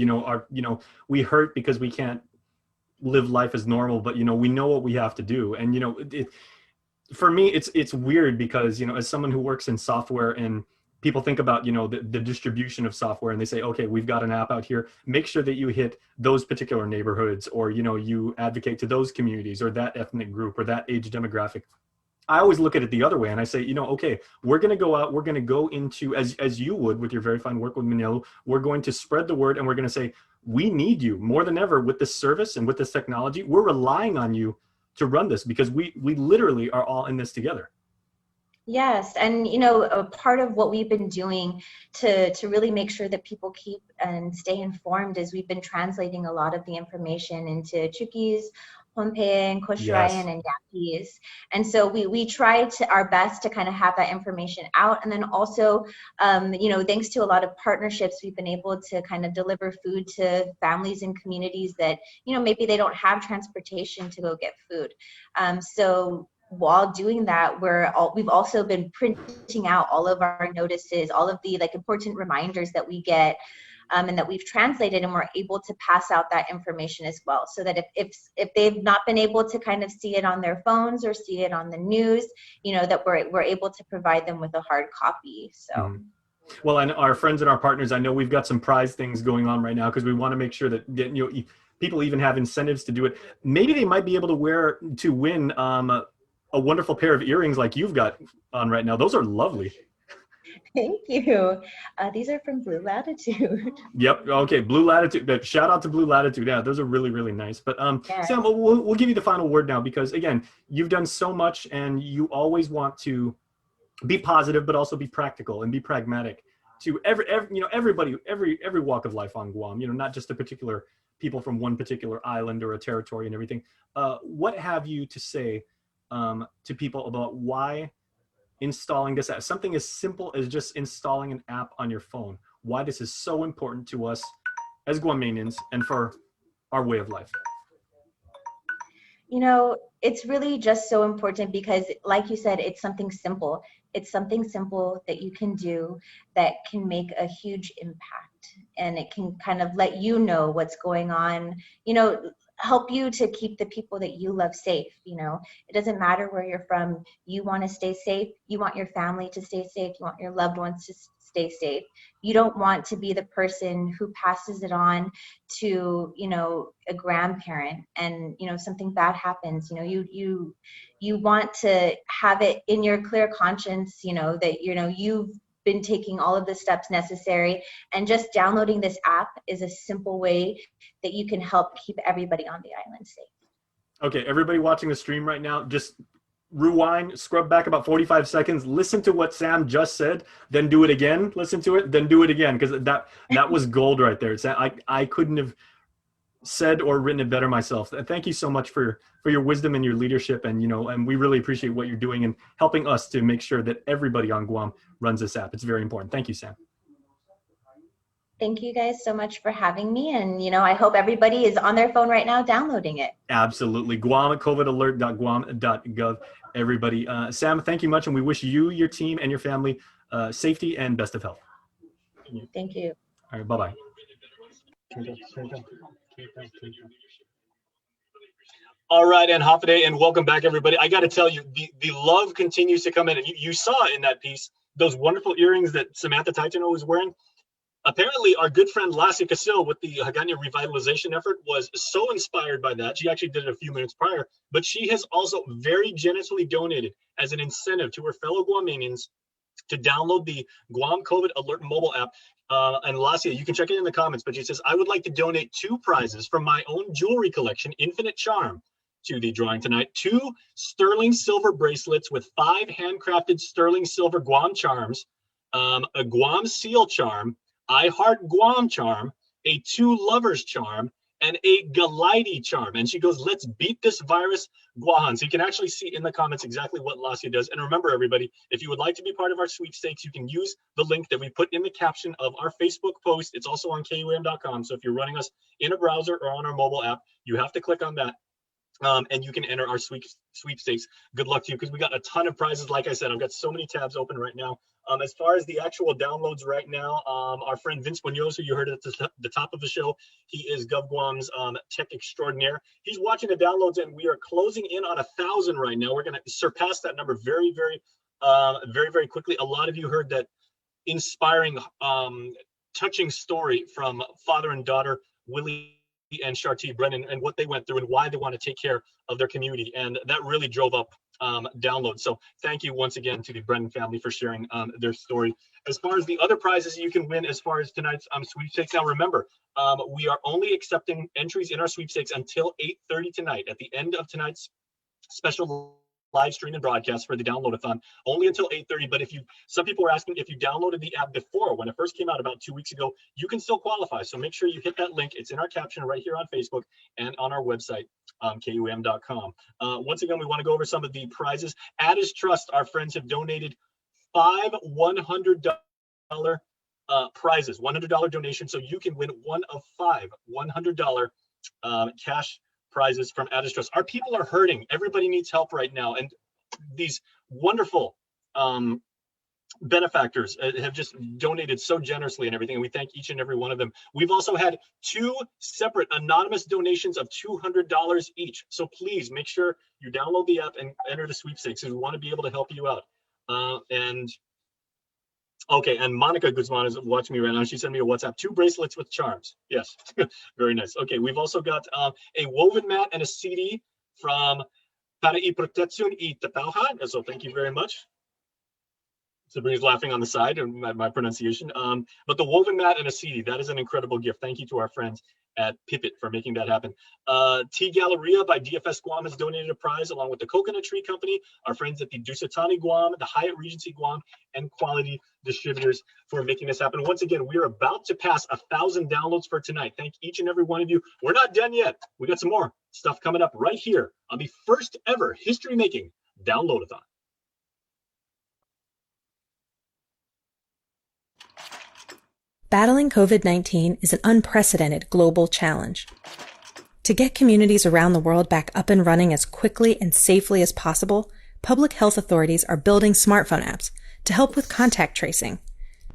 we hurt because we can't live life as normal, but we know what we have to do. And for me, it's weird because as someone who works in software, and people think about the distribution of software, and they say, okay, we've got an app out here, make sure that you hit those particular neighborhoods, or you advocate to those communities or that ethnic group or that age demographic. I always look at it the other way, and I say, okay, we're going to go out, we're going to go into, as you would with your very fine work with Manilo, we're going to spread the word, and we're going to say, we need you more than ever with this service and with this technology. We're relying on you to run this because we literally are all in this together. Yes, and a part of what we've been doing to really make sure that people keep and stay informed is we've been translating a lot of the information into Chuukese, Pohnpeian, Kosraean, and Yaquis. And so we try our best to kind of have that information out. And then also, thanks to a lot of partnerships, we've been able to kind of deliver food to families and communities that, maybe they don't have transportation to go get food. So while doing that, we've also been printing out all of our notices, all of the important reminders that we get, and that we've translated, and we're able to pass out that information as well, so that if they've not been able to kind of see it on their phones or see it on the news, that we're able to provide them with a hard copy. So. Well, and our friends and our partners, I know we've got some prize things going on right now because we want to make sure that people even have incentives to do it. Maybe they might be able to win a wonderful pair of earrings like you've got on right now. Those are lovely. Thank you. These are from Blue Latitude. Yep. Okay. Blue Latitude. Shout out to Blue Latitude. Yeah, those are really, really nice. But yes. Sam, we'll give you the final word now because again, you've done so much, and you always want to be positive, but also be practical and be pragmatic to everybody, every walk of life on Guam. Not just the particular people from one particular island or a territory and everything. What have you to say to people about why installing this app, something as simple as just installing an app on your phone, why this is so important to us as Guamanians and for our way of life? It's really just so important because, like you said, it's something simple. It's something simple that you can do that can make a huge impact, and it can kind of let you know what's going on, help you to keep the people that you love safe. It doesn't matter where you're from. You want to stay safe. You want your family to stay safe. You want your loved ones to stay safe. You don't want to be the person who passes it on to, a grandparent, and, something bad happens. You want to have it in your clear conscience, that, you've been taking all of the steps necessary, and just downloading this app is a simple way that you can help keep everybody on the island safe. Okay, everybody watching the stream right now, just rewind, scrub back about 45 seconds, listen to what Sam just said, then do it again, listen to it, then do it again, because that was gold right there. I couldn't have said or written it better myself. Thank you so much for your wisdom and your leadership, and and we really appreciate what you're doing and helping us to make sure that everybody on Guam runs this app. It's very important. Thank you, Sam. Thank you guys so much for having me, and I hope everybody is on their phone right now downloading it. Absolutely. Guam COVID ALERT.guam.gov. Everybody, Sam, thank you much, and we wish you, your team, and your family safety and best of health. Thank you. All right, bye-bye. All right, and Hafaday, and welcome back, everybody. I got to tell you, the love continues to come in, and you saw in that piece those wonderful earrings that Samantha Taitano was wearing. Apparently, our good friend Lassie Casil with the Hagana revitalization effort was so inspired by that. She actually did it a few minutes prior, but she has also very generously donated as an incentive to her fellow Guamanians to download the Guam COVID Alert mobile app. And Lassie, you can check it in the comments, but she says, I would like to donate 2 prizes from my own jewelry collection, Infinite Charm, to the drawing tonight. 2 sterling silver bracelets with 5 handcrafted sterling silver Guam charms, a Guam seal charm, I Heart Guam charm, a 2 lovers charm, and a Galidi charm. And she goes, let's beat this virus, Guahan. So you can actually see in the comments exactly what Lassie does. And remember, everybody, if you would like to be part of our sweepstakes, you can use the link that we put in the caption of our Facebook post. It's also on KUAM.com. So if you're running us in a browser or on our mobile app, you have to click on that. and you can enter our sweepstakes. Good luck to you, because we got a ton of prizes. Like I said, I've got so many tabs open right now. As far as the actual downloads right now, our friend Vince Munoz, who you heard at the top of the show, he is GovGuam's tech extraordinaire. He's watching the downloads, and we are closing in on 1,000 right now. We're going to surpass that number very, very quickly. A lot of you heard that inspiring, touching story from father and daughter, Willie and Shartee Brennan, and what they went through and why they want to take care of their community. And that really drove up downloads. So thank you once again to the Brennan family for sharing their story. As far as the other prizes you can win, as far as tonight's sweepstakes, now remember, we are only accepting entries in our sweepstakes until 8:30 tonight. At the end of tonight's special live stream and broadcast for the downloadathon, only until 8:30. But some people were asking if you downloaded the app before, when it first came out about 2 weeks ago, you can still qualify. So make sure you hit that link. It's in our caption right here on Facebook and on our website, KUAM.com. Once again, we want to go over some of the prizes. Addis Trust, our friends have donated 5 $100 prizes, $100 donation. So you can win one of 5 $100 cash prizes from Addis Trust. Our people are hurting. Everybody needs help right now. And these wonderful benefactors have just donated so generously and everything. And we thank each and every one of them. We've also had 2 separate anonymous donations of $200 each. So please make sure you download the app and enter the sweepstakes, because we want to be able to help you out. Okay, and Monica Guzman is watching me right now. She sent me a WhatsApp, 2 bracelets with charms. Yes, very nice. Okay, we've also got a woven mat and a CD from Para y Protección y Tapauja. So thank you very much. Sabrina's laughing on the side of my pronunciation. But the woven mat and a CD, that is an incredible gift. Thank you to our friends at Pipit for making that happen. Tea Galleria by DFS Guam has donated a prize, along with the Coconut Tree Company, our friends at the Dusitani Guam, the Hyatt Regency Guam, and Quality Distributors for making this happen. Once again, we are about to pass 1,000 downloads for tonight. Thank each and every one of you. We're not done yet. We got some more stuff coming up right here on the first ever history-making Downloadathon. Battling COVID-19 is an unprecedented global challenge. To get communities around the world back up and running as quickly and safely as possible, public health authorities are building smartphone apps to help with contact tracing.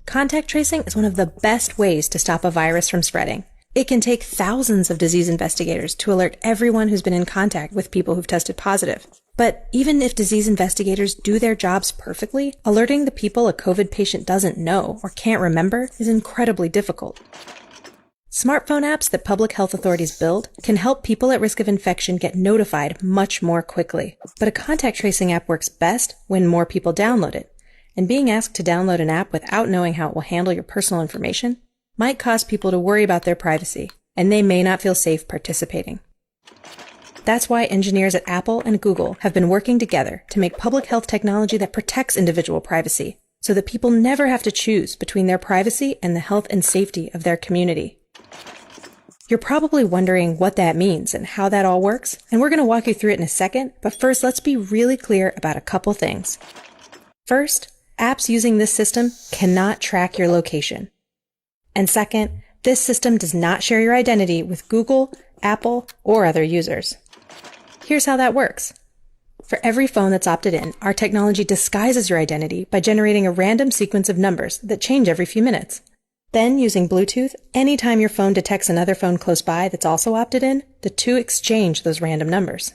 Contact tracing is one of the best ways to stop a virus from spreading. It can take thousands of disease investigators to alert everyone who's been in contact with people who've tested positive. But even if disease investigators do their jobs perfectly, alerting the people a COVID patient doesn't know or can't remember is incredibly difficult. Smartphone apps that public health authorities build can help people at risk of infection get notified much more quickly. But a contact tracing app works best when more people download it. And being asked to download an app without knowing how it will handle your personal information might cause people to worry about their privacy, and they may not feel safe participating. That's why engineers at Apple and Google have been working together to make public health technology that protects individual privacy, so that people never have to choose between their privacy and the health and safety of their community. You're probably wondering what that means and how that all works, and we're going to walk you through it in a second, but first let's be really clear about a couple things. First, apps using this system cannot track your location. And second, this system does not share your identity with Google, Apple, or other users. Here's how that works. For every phone that's opted in, our technology disguises your identity by generating a random sequence of numbers that change every few minutes. Then, using Bluetooth, anytime your phone detects another phone close by that's also opted in, the two exchange those random numbers.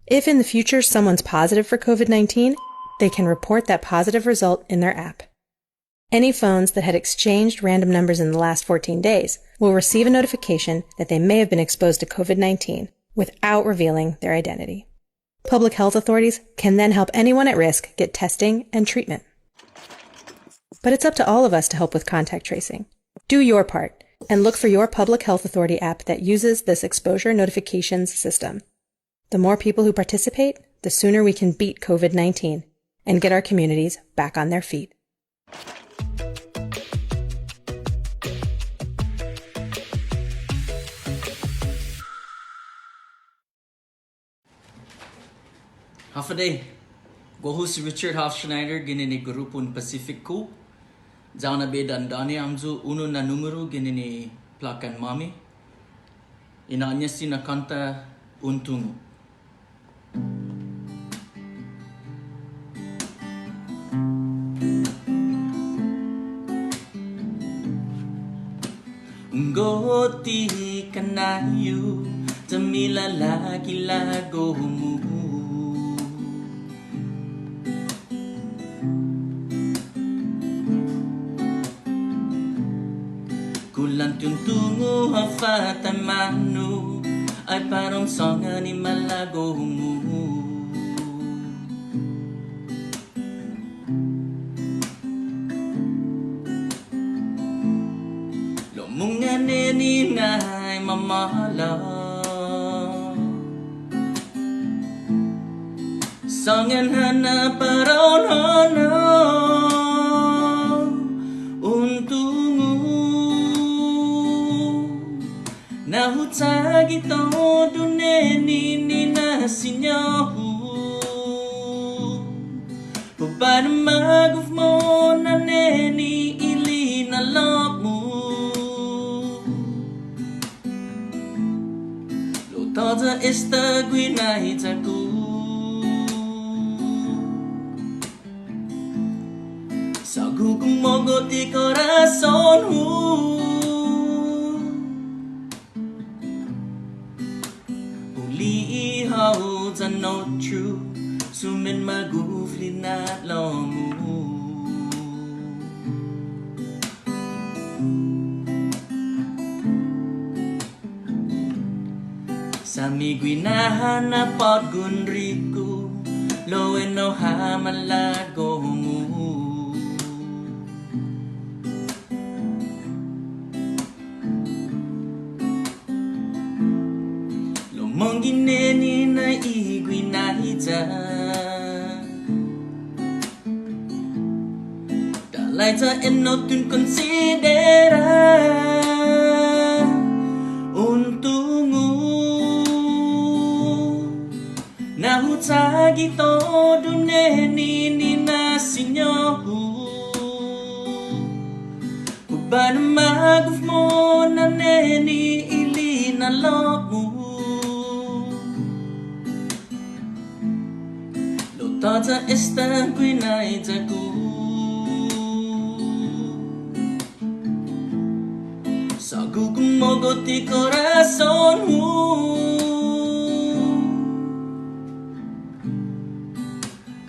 If in the future someone's positive for COVID-19, they can report that positive result in their app. Any phones that had exchanged random numbers in the last 14 days will receive a notification that they may have been exposed to COVID-19 without revealing their identity. Public health authorities can then help anyone at risk get testing and treatment. But it's up to all of us to help with contact tracing. Do your part and look for your public health authority app that uses this exposure notifications system. The more people who participate, the sooner we can beat COVID-19 and get our communities back on their feet. Half a day. Go si Richard Hofschneider ginini grupun Pacifico. Zauna be dandani amzu uno na numero ginini plakan mami. Ina anyasi na kanta untungu. Goti kanayu tamila lagi lago mo Kulang tuntungo hafata manu ay parang songa ni malago mo Lomungane ni nai mamala Songan hana paron hono Untungu Nahutagi todo neni na sinyahu Pabana maguf mo na neni ili na lop mo Lotata esta guinaitaku Sagu kumogo di corazonmu Uli ihaw ta no true Sumin magufli na lomu Sami gwinahan na paggunriku Loen no hamalago mo Mongineni na igwi na hita Dalaita enotun considera Untungu Nahutagi todo neni ni na sinyohu Kubana maguf mo na neni ili na lomu Tata esta guinaitaku Sagu kumogo di corazonmu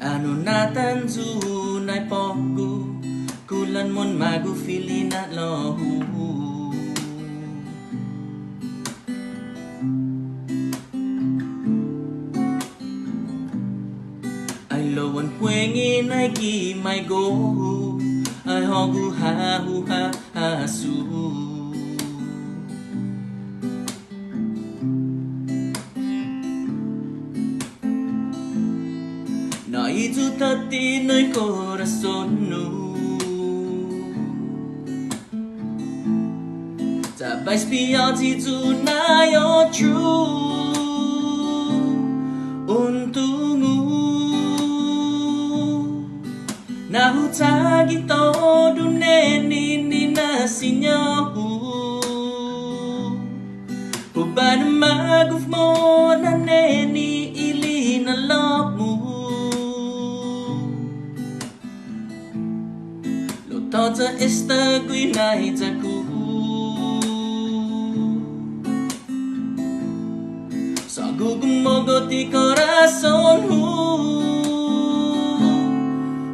Ano natanzu nai poku Kulan mon magu fili na lohu Loan puengin ay gi may go ay hogu ha hu ha su Na itu tati noy corazon nu Tabay spiao ti tu na yo true Untungu Nahutagi todo neni ni na sinyahu Pabana maguf mo na neni ili na lop mo Lotata esta guinaitaku Sagu kumogo di corazonmu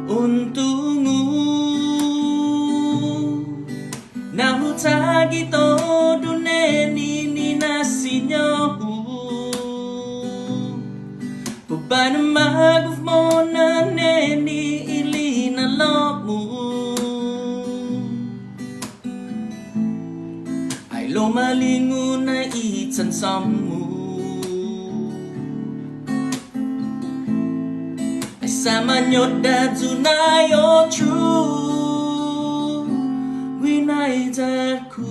Untungu Nahutagi todo neni ni na sinyahu Pabana maguf mo na neni ili na lop mo Ay lumalingo na itsansam mo Sama nyoda tunayo true Winaidaku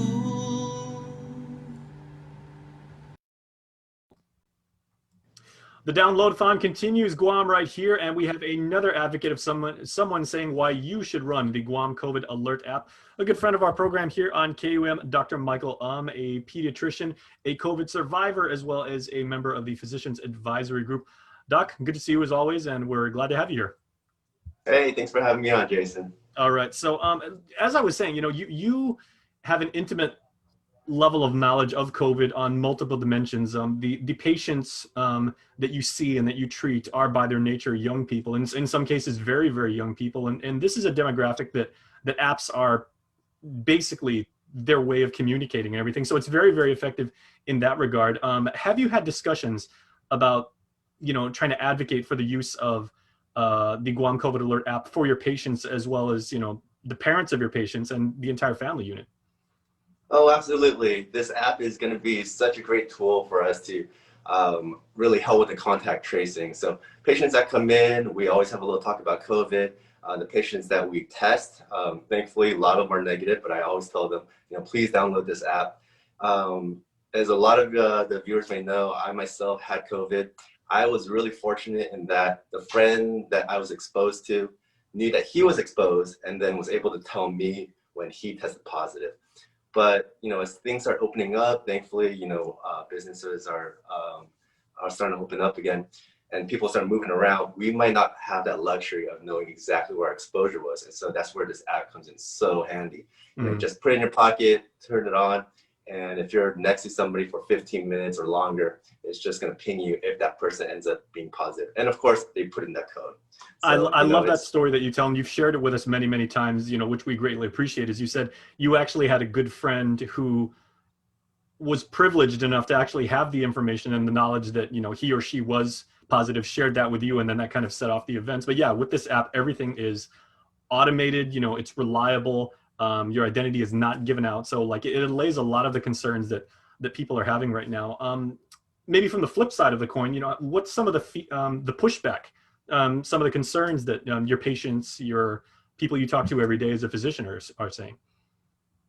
The download-a-thon continues, Guam, right here, and we have another advocate of someone saying why you should run the Guam COVID ALERT app. A good friend of our program here on KUM, Dr. Michael a pediatrician, a COVID survivor, as well as a member of the Physicians Advisory Group. Doc, good to see you as always, and we're glad to have you here. Hey, thanks for having me on, Jason. All right. So as I was saying, you have an intimate level of knowledge of COVID on multiple dimensions. The patients that you see and that you treat are by their nature young people, and in some cases very, very young people. And this is a demographic that apps are basically their way of communicating and everything. So it's very, very effective in that regard. Have you had discussions about, trying to advocate for the use of the Guam COVID ALERT app for your patients, as well as, the parents of your patients and the entire family unit? Oh, absolutely. This app is going to be such a great tool for us to really help with the contact tracing. So patients that come in, we always have a little talk about COVID. The patients that we test, thankfully, a lot of them are negative, but I always tell them, please download this app. As a lot of the viewers may know, I myself had COVID. I was really fortunate in that the friend that I was exposed to knew that he was exposed and then was able to tell me when he tested positive. But, as things are opening up, thankfully, businesses are starting to open up again and people start moving around, we might not have that luxury of knowing exactly where our exposure was. And so that's where this app comes in so handy. Just put it in your pocket, turn it on. And if you're next to somebody for 15 minutes or longer, it's just going to ping you if that person ends up being positive. And of course, they put in that code. So, I love that story that you tell, and you've shared it with us many, many times, which we greatly appreciate. As you said, you actually had a good friend who was privileged enough to actually have the information and the knowledge that, he or she was positive, shared that with you, and then that kind of set off the events. But yeah, with this app, everything is automated, it's reliable. Your identity is not given out. So like it allays a lot of the concerns that people are having right now. Maybe from the flip side of the coin, what's some of the pushback, some of the concerns that your patients, your people you talk to every day as a physician are saying?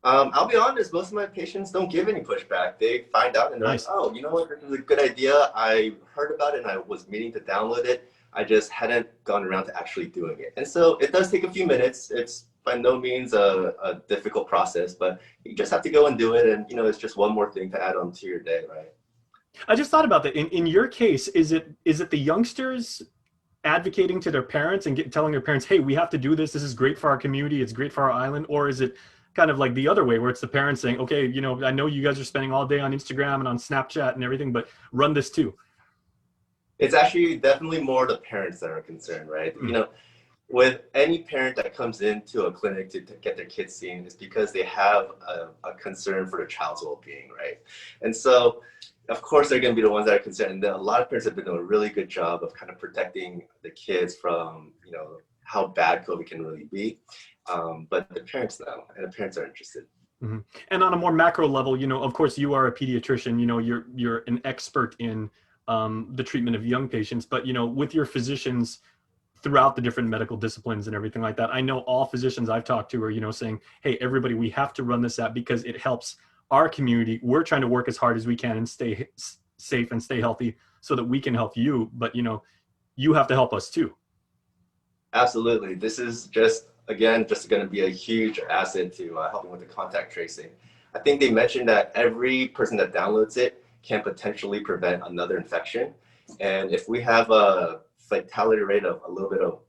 I'll be honest, most of my patients don't give any pushback. They find out and they're like, oh, you know what, this is a good idea. I heard about it and I was meaning to download it. I just hadn't gone around to actually doing it. And so it does take a few minutes. It's by no means a difficult process, but you just have to go and do it. And, it's just one more thing to add on to your day, right? I just thought about that. In your case, is it the youngsters advocating to their parents and telling their parents, hey, we have to do this. This is great for our community. It's great for our island. Or is it kind of like the other way where it's the parents saying, okay, I know you guys are spending all day on Instagram and on Snapchat and everything, but run this too? It's actually definitely more the parents that are concerned, right? With any parent that comes into a clinic to get their kids seen, is because they have a concern for their child's well-being, right? And so, of course, they're going to be the ones that are concerned. And a lot of parents have been doing a really good job of kind of protecting the kids from, how bad COVID can really be. But the parents know, and the parents are interested. Mm-hmm. And on a more macro level, of course, you are a pediatrician. You're an expert in the treatment of young patients. But with your physicians throughout the different medical disciplines and everything like that, I know all physicians I've talked to are saying, hey, everybody, we have to run this app because it helps our community. We're trying to work as hard as we can and stay safe and stay healthy so that we can help you. But you have to help us too. Absolutely. This is just going to be a huge asset to helping with the contact tracing. I think they mentioned that every person that downloads it can potentially prevent another infection. And if we have a fatality rate of a little bit of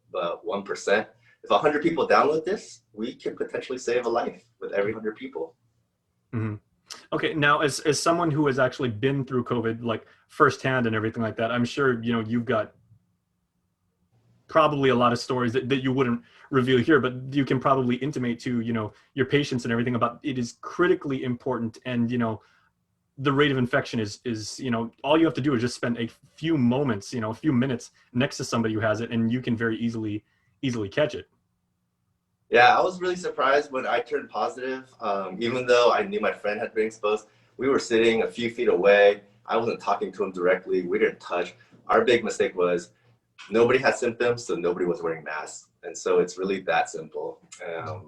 1%, if 100 people download this, we can potentially save a life with every 100 people. Mm-hmm. Okay, now as someone who has actually been through COVID, like firsthand and everything like that, I'm sure, you've got probably a lot of stories that you wouldn't reveal here, but you can probably intimate to, your patients and everything about it is critically important. And, the rate of infection is, all you have to do is just spend a few moments, a few minutes next to somebody who has it, and you can very easily catch it. Yeah, I was really surprised when I turned positive. Even though I knew my friend had been exposed, we were sitting a few feet away. I wasn't talking to him directly. We didn't touch. Our big mistake was nobody had symptoms, so nobody was wearing masks. And so it's really that simple.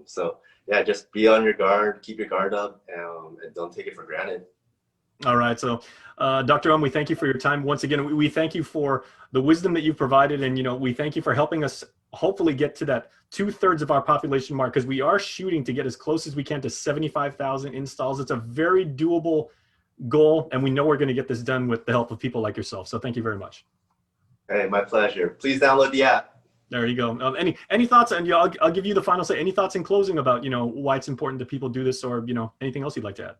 So yeah, just be on your guard, keep your guard up, and don't take it for granted. All right. So Dr. We thank you for your time. Once again, we thank you for the wisdom that you've provided. And, we thank you for helping us hopefully get to that 2/3 of our population mark, because we are shooting to get as close as we can to 75,000 installs. It's a very doable goal. And we know we're going to get this done with the help of people like yourself. So thank you very much. Hey, my pleasure. Please download the app. There you go. Any thoughts? And I'll give you the final say. Any thoughts in closing about why it's important that people do this, or anything else you'd like to add?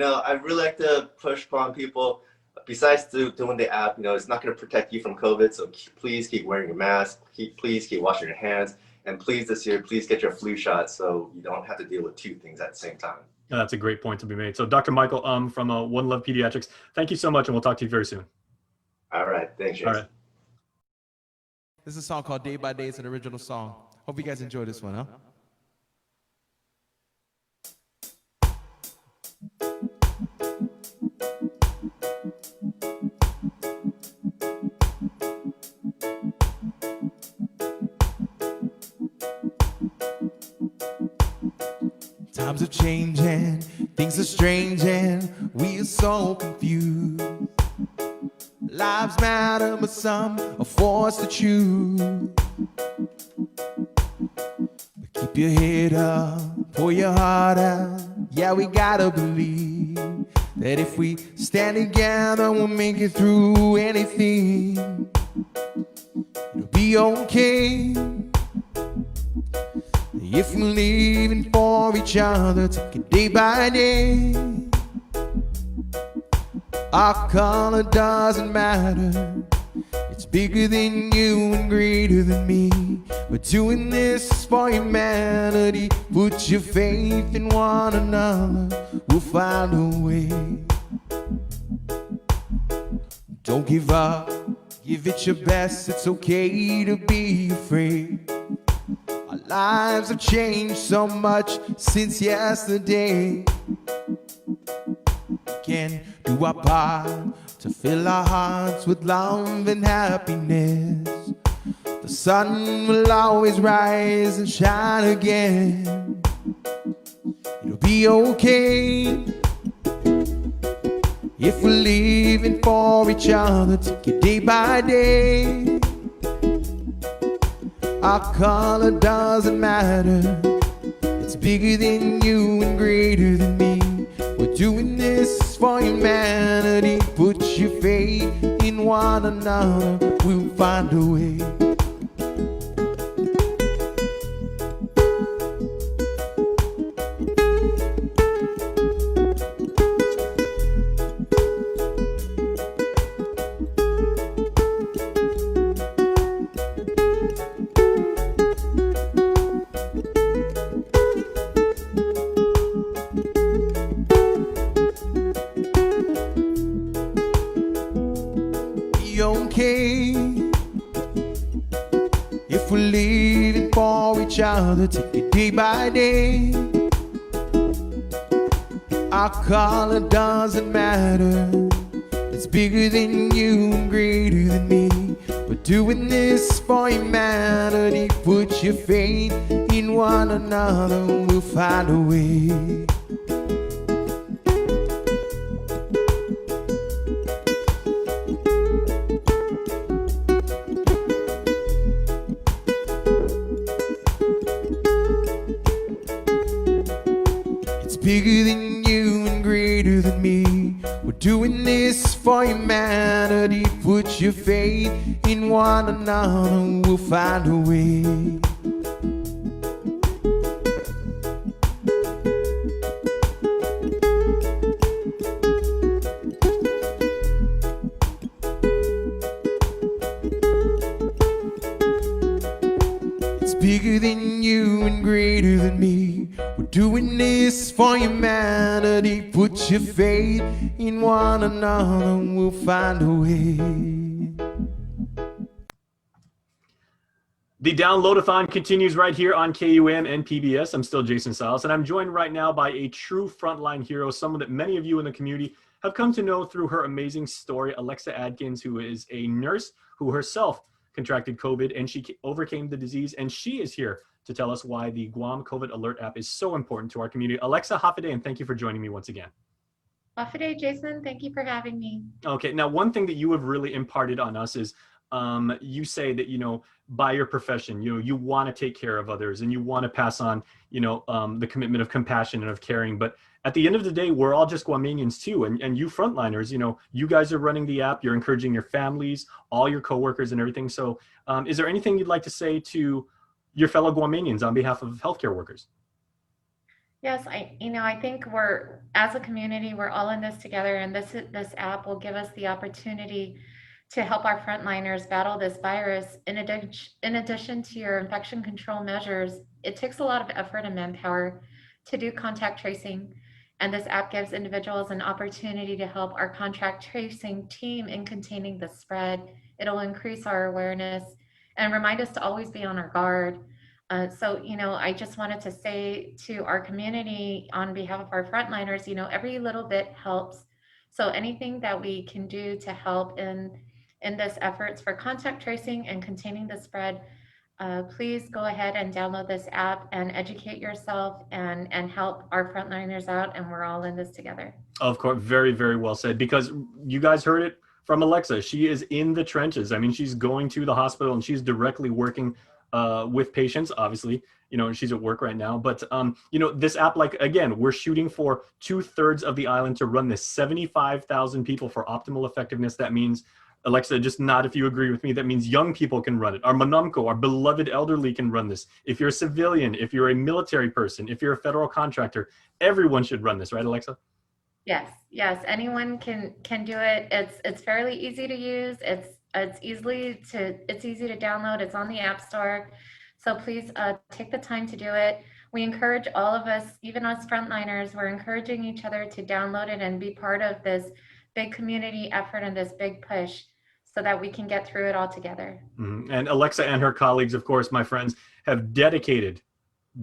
I really like to push upon people. Besides doing the app, it's not going to protect you from COVID. So please keep wearing your mask. Please keep washing your hands. And please this year, please get your flu shot so you don't have to deal with two things at the same time. That's a great point to be made. So Dr. Michael from One Love Pediatrics, thank you so much, and we'll talk to you very soon. All right. Thanks, Jason. All right. This is a song called Day by Day. It's an original song. Hope you guys enjoy this one, huh? Times are changing, things are strange, and we are so confused. Lives matter, but some are forced to choose. But keep your head up, pour your heart out. Yeah, we gotta believe that if we stand together, we'll make it through anything. It'll be okay. If we're living for each other, take it day by day. Our color doesn't matter. It's bigger than you and greater than me. We're doing this for humanity. Put your faith in one another. We'll find a way. Don't give up. Give it your best. It's okay to be afraid. Our lives have changed so much since yesterday. We can do our part to fill our hearts with love and happiness. The sun will always rise and shine again. It'll be okay if we're living for each other. Take it day by day. Our color doesn't matter. It's bigger than you and greater than me. We're doing this for humanity. Put your faith in one another. We'll find a way. Okay if we're living for each other, take it day by day. Our color doesn't matter. It's bigger than you and greater than me. We're doing this for humanity. Put your faith in one another. We'll find a way. Bigger than you and greater than me. We're doing this for humanity. Put your faith in one another. We'll find a way. It's bigger than you and greater than me. We're doing this for humanity. Put your faith in one another. We'll find a way. The downloadathon continues right here on KUAM and PBS. I'm still Jason Silas, and I'm joined right now by a true frontline hero, someone that many of you in the community have come to know through her amazing story, Alexa Adkins, who is a nurse who herself contracted COVID and she overcame the disease, and she is here to tell us why the Guam COVID ALERT app is so important to our community. Alexa, hafa and thank you for joining me once again. Hafa, Jason. Thank you for having me. Okay, now one thing that you have really imparted on us is you say that, you know, by your profession, you know, you want to take care of others and you want to pass on, you know, the commitment of compassion and of caring. But at the end of the day, we're all just Guamanians too. And you frontliners, you know, you guys are running the app, you're encouraging your families, all your coworkers and everything. So is there anything you'd like to say to your fellow Guamanians on behalf of healthcare workers? Yes, I think we're, as a community, we're all in this together, and this app will give us the opportunity to help our frontliners battle this virus. In addition to your infection control measures, it takes a lot of effort and manpower to do contact tracing, and this app gives individuals an opportunity to help our contact tracing team in containing the spread. It'll increase our awareness and remind us to always be on our guard. So, you know, I just wanted to say to our community on behalf of our frontliners, you know, every little bit helps. So anything that we can do to help in this efforts for contact tracing and containing the spread, please go ahead and download this app and educate yourself and help our frontliners out. And we're all in this together. Of course, very, very well said, because you guys heard it from Alexa. She is in the trenches. I mean, she's going to the hospital and she's directly working with patients. Obviously, you know, she's at work right now, but you know, this app, like, again, we're shooting for 2/3 of the island to run this, 75,000 people for optimal effectiveness. That means, Alexa, just nod if you agree with me, that means young people can run it. Our Manamko, our beloved elderly, can run this. If you're a civilian, if you're a military person, if you're a federal contractor, everyone should run this, right, Alexa? Yes, anyone can do it. It's fairly easy to use. It's easy to download. It's on the App Store. So please take the time to do it. We encourage all of us, even us frontliners, we're encouraging each other to download it and be part of this big community effort and this big push so that we can get through it all together. Mm-hmm. And Alexa and her colleagues, of course, my friends, have dedicated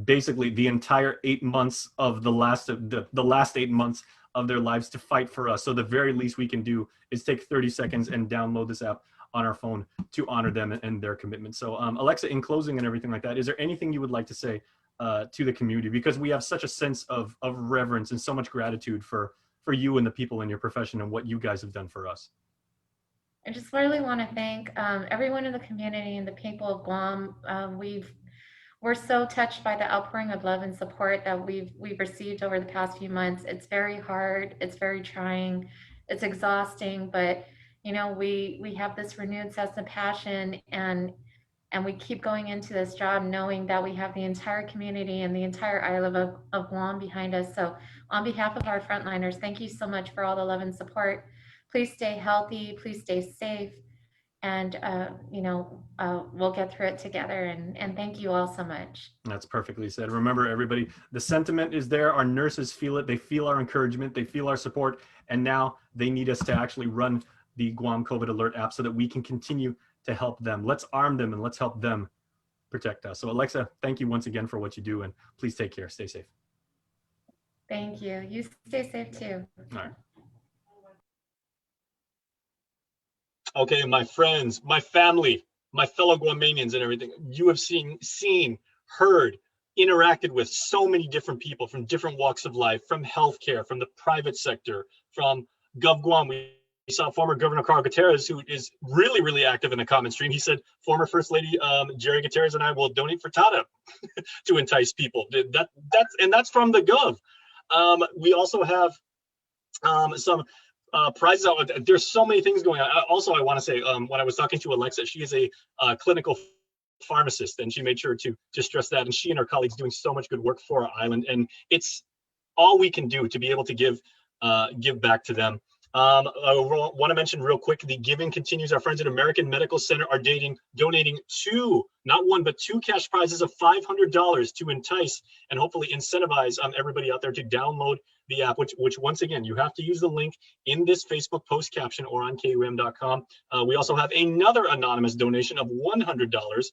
basically the entire 8 months of the last 8 months of their lives to fight for us. So the very least we can do is take 30 seconds and download this app on our phone to honor them and their commitment. So Alexa, in closing and everything like that, is there anything you would like to say to the community? Because we have such a sense of reverence and so much gratitude for you and the people in your profession and what you guys have done for us. I just really want to thank everyone in the community and the people of Guam. We're so touched by the outpouring of love and support that we've received over the past few months. It's very hard, it's very trying, it's exhausting, but you know, we have this renewed sense of passion, and we keep going into this job knowing that we have the entire community and the entire island of Guam behind us. So on behalf of our frontliners, thank you so much for all the love and support. Please stay healthy, please stay safe, and you know, we'll get through it together, and thank you all so much. That's perfectly said. Remember, everybody, the sentiment is there. Our nurses feel it. They feel our encouragement. They feel our support. And now they need us to actually run the Guam COVID Alert app so that we can continue to help them. Let's arm them and let's help them protect us. So Alexa, thank you once again for what you do, and please take care. Stay safe. Thank you. You stay safe too. All right. Okay, my friends, my family, my fellow Guamanians and everything, you have seen, heard, interacted with so many different people from different walks of life, from healthcare, from the private sector, from GovGuam. We saw former Governor Carl Gutierrez, who is really, really active in the comment stream. He said former First Lady Jerry Gutierrez and I will donate for Tata to entice people. That's from the Gov. We also have some prizes out. There's so many things going on. Also, I want to say, when I was talking to Alexa, she is a clinical pharmacist, and she made sure to stress that. And she and her colleagues doing so much good work for our island, and it's all we can do to be able to give back to them. I want to mention real quick, the giving continues. Our friends at American Medical Center are donating two, not one, but two cash prizes of $500 to entice and hopefully incentivize everybody out there to download the app, which once again, you have to use the link in this Facebook post caption or on KUM.com. We also have another anonymous donation of $100.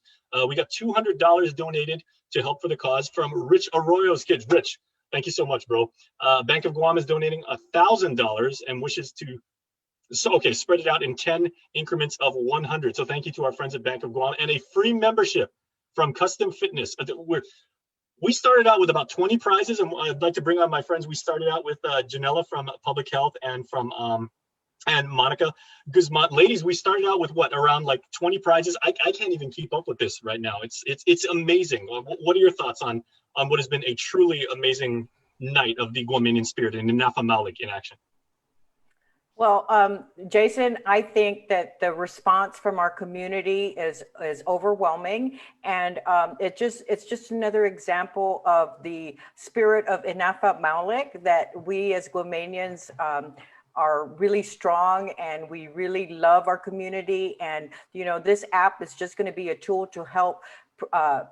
We got $200 donated to help for the cause from Rich Arroyo's kids. Rich, thank you so much, bro. Bank of Guam is donating $1,000 and wishes to spread it out in 10 increments of 100. So thank you to our friends at Bank of Guam, and a free membership from Custom Fitness. We started out with about 20 prizes, and I'd like to bring on my friends. We started out with Janella from Public Health and from and Monica Guzman. Ladies, we started out with what, around like 20 prizes? I can't even keep up with this right now. It's amazing. What are your thoughts on what has been a truly amazing night of the Guamanian spirit and Inafa Malik in action? Well, Jason, I think that the response from our community is overwhelming, and it's just another example of the spirit of Inafa Malik, that we as Guamanians are really strong, and we really love our community. And this app is just going to be a tool to help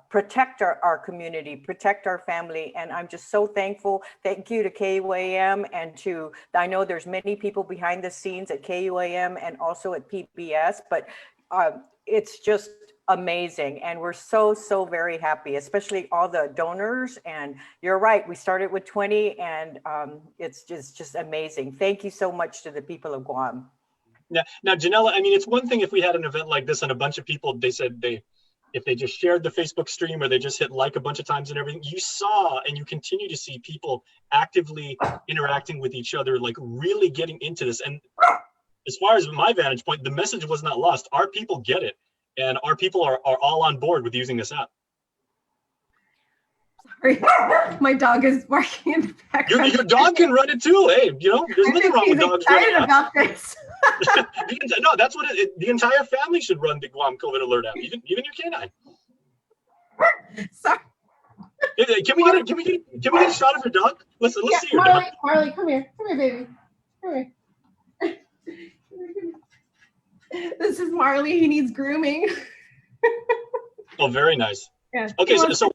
protect our community, protect our family. And I'm just so thankful. Thank you to KUAM, and I know there's many people behind the scenes at KUAM and also at PBS, but it's just amazing. And we're so very happy, especially all the donors. And you're right, we started with 20, and it's just amazing. Thank you so much to the people of Guam. Now, Janella, I mean, it's one thing if we had an event like this and a bunch of people, they said if they just shared the Facebook stream or they just hit like a bunch of times and everything, you saw and you continue to see people actively interacting with each other, like really getting into this. And as far as my vantage point, the message was not lost. Our people get it. And our people are all on board with using this app. Sorry, my dog is barking in the background. Your dog can run it too. Hey, there's nothing wrong with dogs running apps. About this. No, that's what the entire family should run the Guam COVID Alert app, even your canine. Sorry. Can we get a shot of your dog? Let's see your dog. Marley, come here, baby, come here. This is Marley. He needs grooming. Oh, very nice. Yeah. Okay, so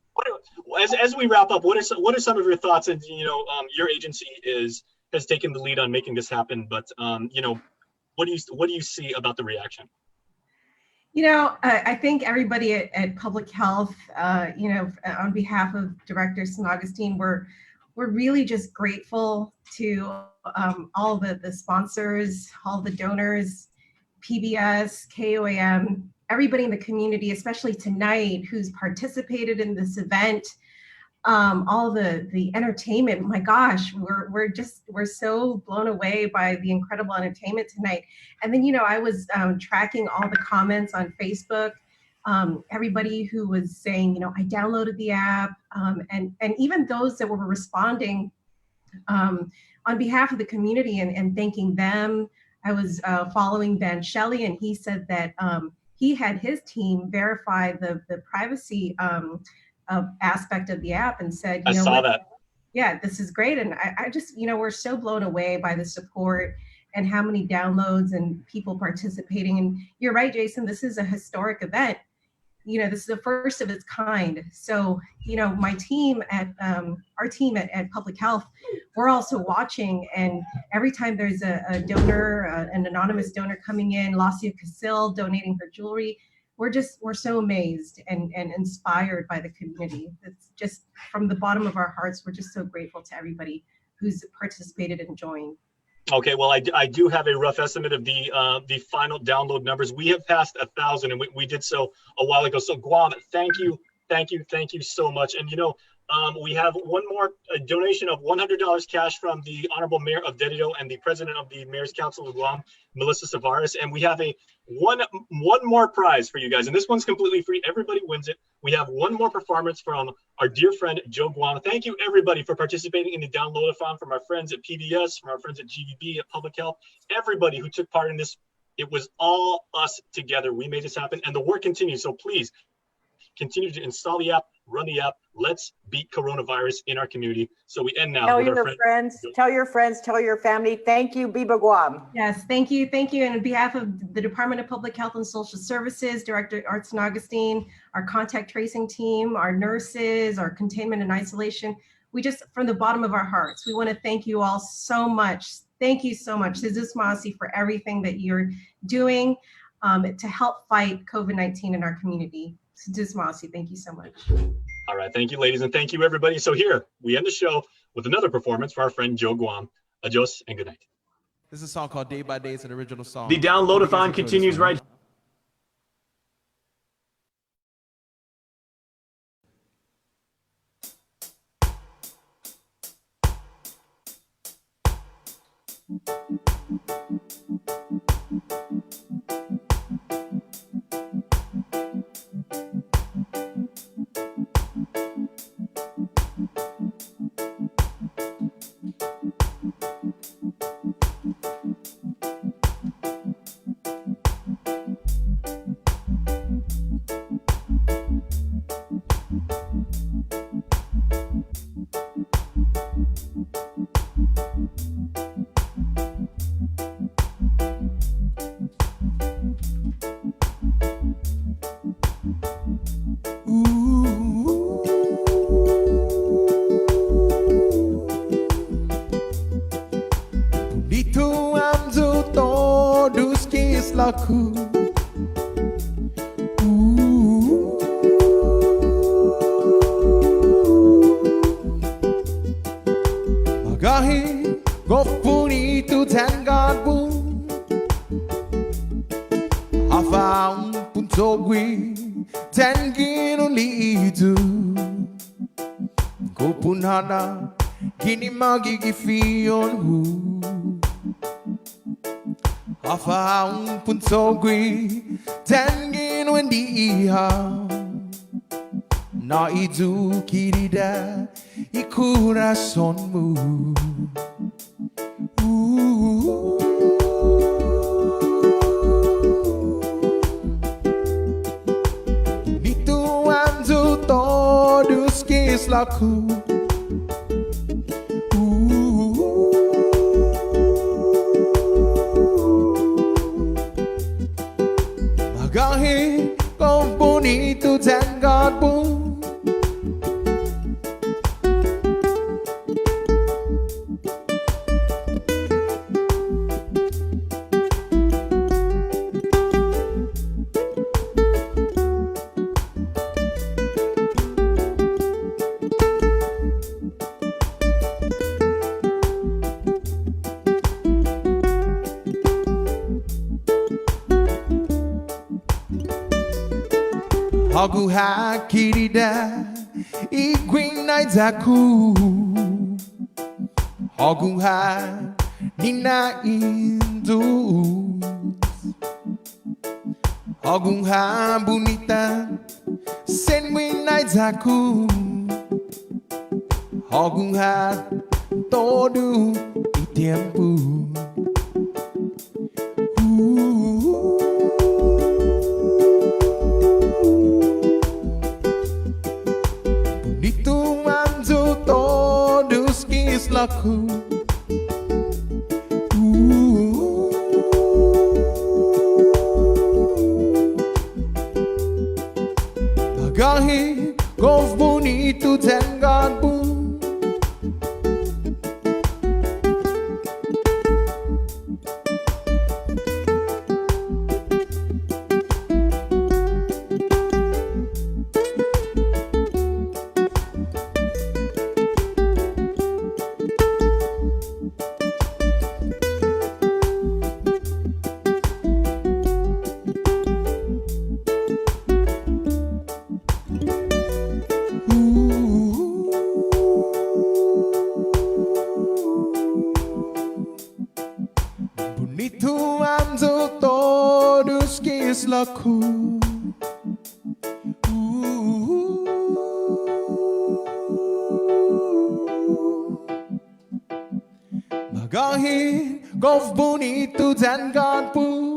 as we wrap up, what are some of your thoughts? And your agency has taken the lead on making this happen, but what do you see about the reaction? I think everybody at Public Health, on behalf of Director San Augustine, we're really just grateful to all the sponsors, all the donors, PBS, KOAM, everybody in the community, especially tonight, who's participated in this event, all the entertainment. My gosh, we're so blown away by the incredible entertainment tonight. And then, I was tracking all the comments on Facebook, everybody who was saying, I downloaded the app, and even those that were responding on behalf of the community and thanking them. I was following Ben Shelley, and he said that he had his team verify the privacy aspect of the app, and said, I saw that. Yeah, this is great. And I just, we're so blown away by the support and how many downloads and people participating. And you're right, Jason, this is a historic event. This is the first of its kind. So, my team our team at Public Health, we're also watching. And every time there's a donor, an anonymous donor coming in, Lacia Casil donating her jewelry, we're so amazed and inspired by the community. It's just from the bottom of our hearts, we're just so grateful to everybody who's participated and joined. Okay, well, I do have a rough estimate of the final download numbers. We have passed 1,000, and we did so a while ago. So Guam, thank you so much. And we have one more donation of $100 cash from the Honorable Mayor of Dededo and the President of the Mayor's Council of Guam, Melissa Savares. And we have one more prize for you guys, and this one's completely free. Everybody wins it. We have one more performance from our dear friend Joe Guam. Thank you everybody for participating in the downloadathon, from our friends at PBS, from our friends at GVB, at Public Health, everybody who took part in this. It was all us together. We made this happen, and the work continues. So please continue to install the app, run the app. Let's beat coronavirus in our community. So we end now. Tell your friends, tell your family. Thank you, Biba Guam. Yes, thank you. And on behalf of the Department of Public Health and Social Services, Director Art San Augustine, our contact tracing team, our nurses, our containment and isolation, we just, from the bottom of our hearts, we want to thank you all so much. Thank you so much, Sizus Masi, for everything that you're doing to help fight COVID-19 in our community. Sizus Masi, thank you so much. All right, thank you, ladies, and thank you, everybody. So here, we end the show with another performance for our friend Joe Guam. Adios and good night. This is a song called Day by Day. It's an original song. The downloadathon continues right here. Afaang puntogwi tangin ulitu Kopunhana kini magigifion hu Afaang puntogwi tangin wendiha Na itu kirida ikurasonmu Nituanzu todos kislaku Magahe kau bonito dan gadbu Hagu hakirida igwinai zaku Hagu ha nina indu Hagu ha bonita senwinai zaku Hagu ha todo e tempo Dituanzu todos kislaku Magahe kau bonito dan gadbu Nituanzu todos kislaku Magahe kau bonito dan gadbu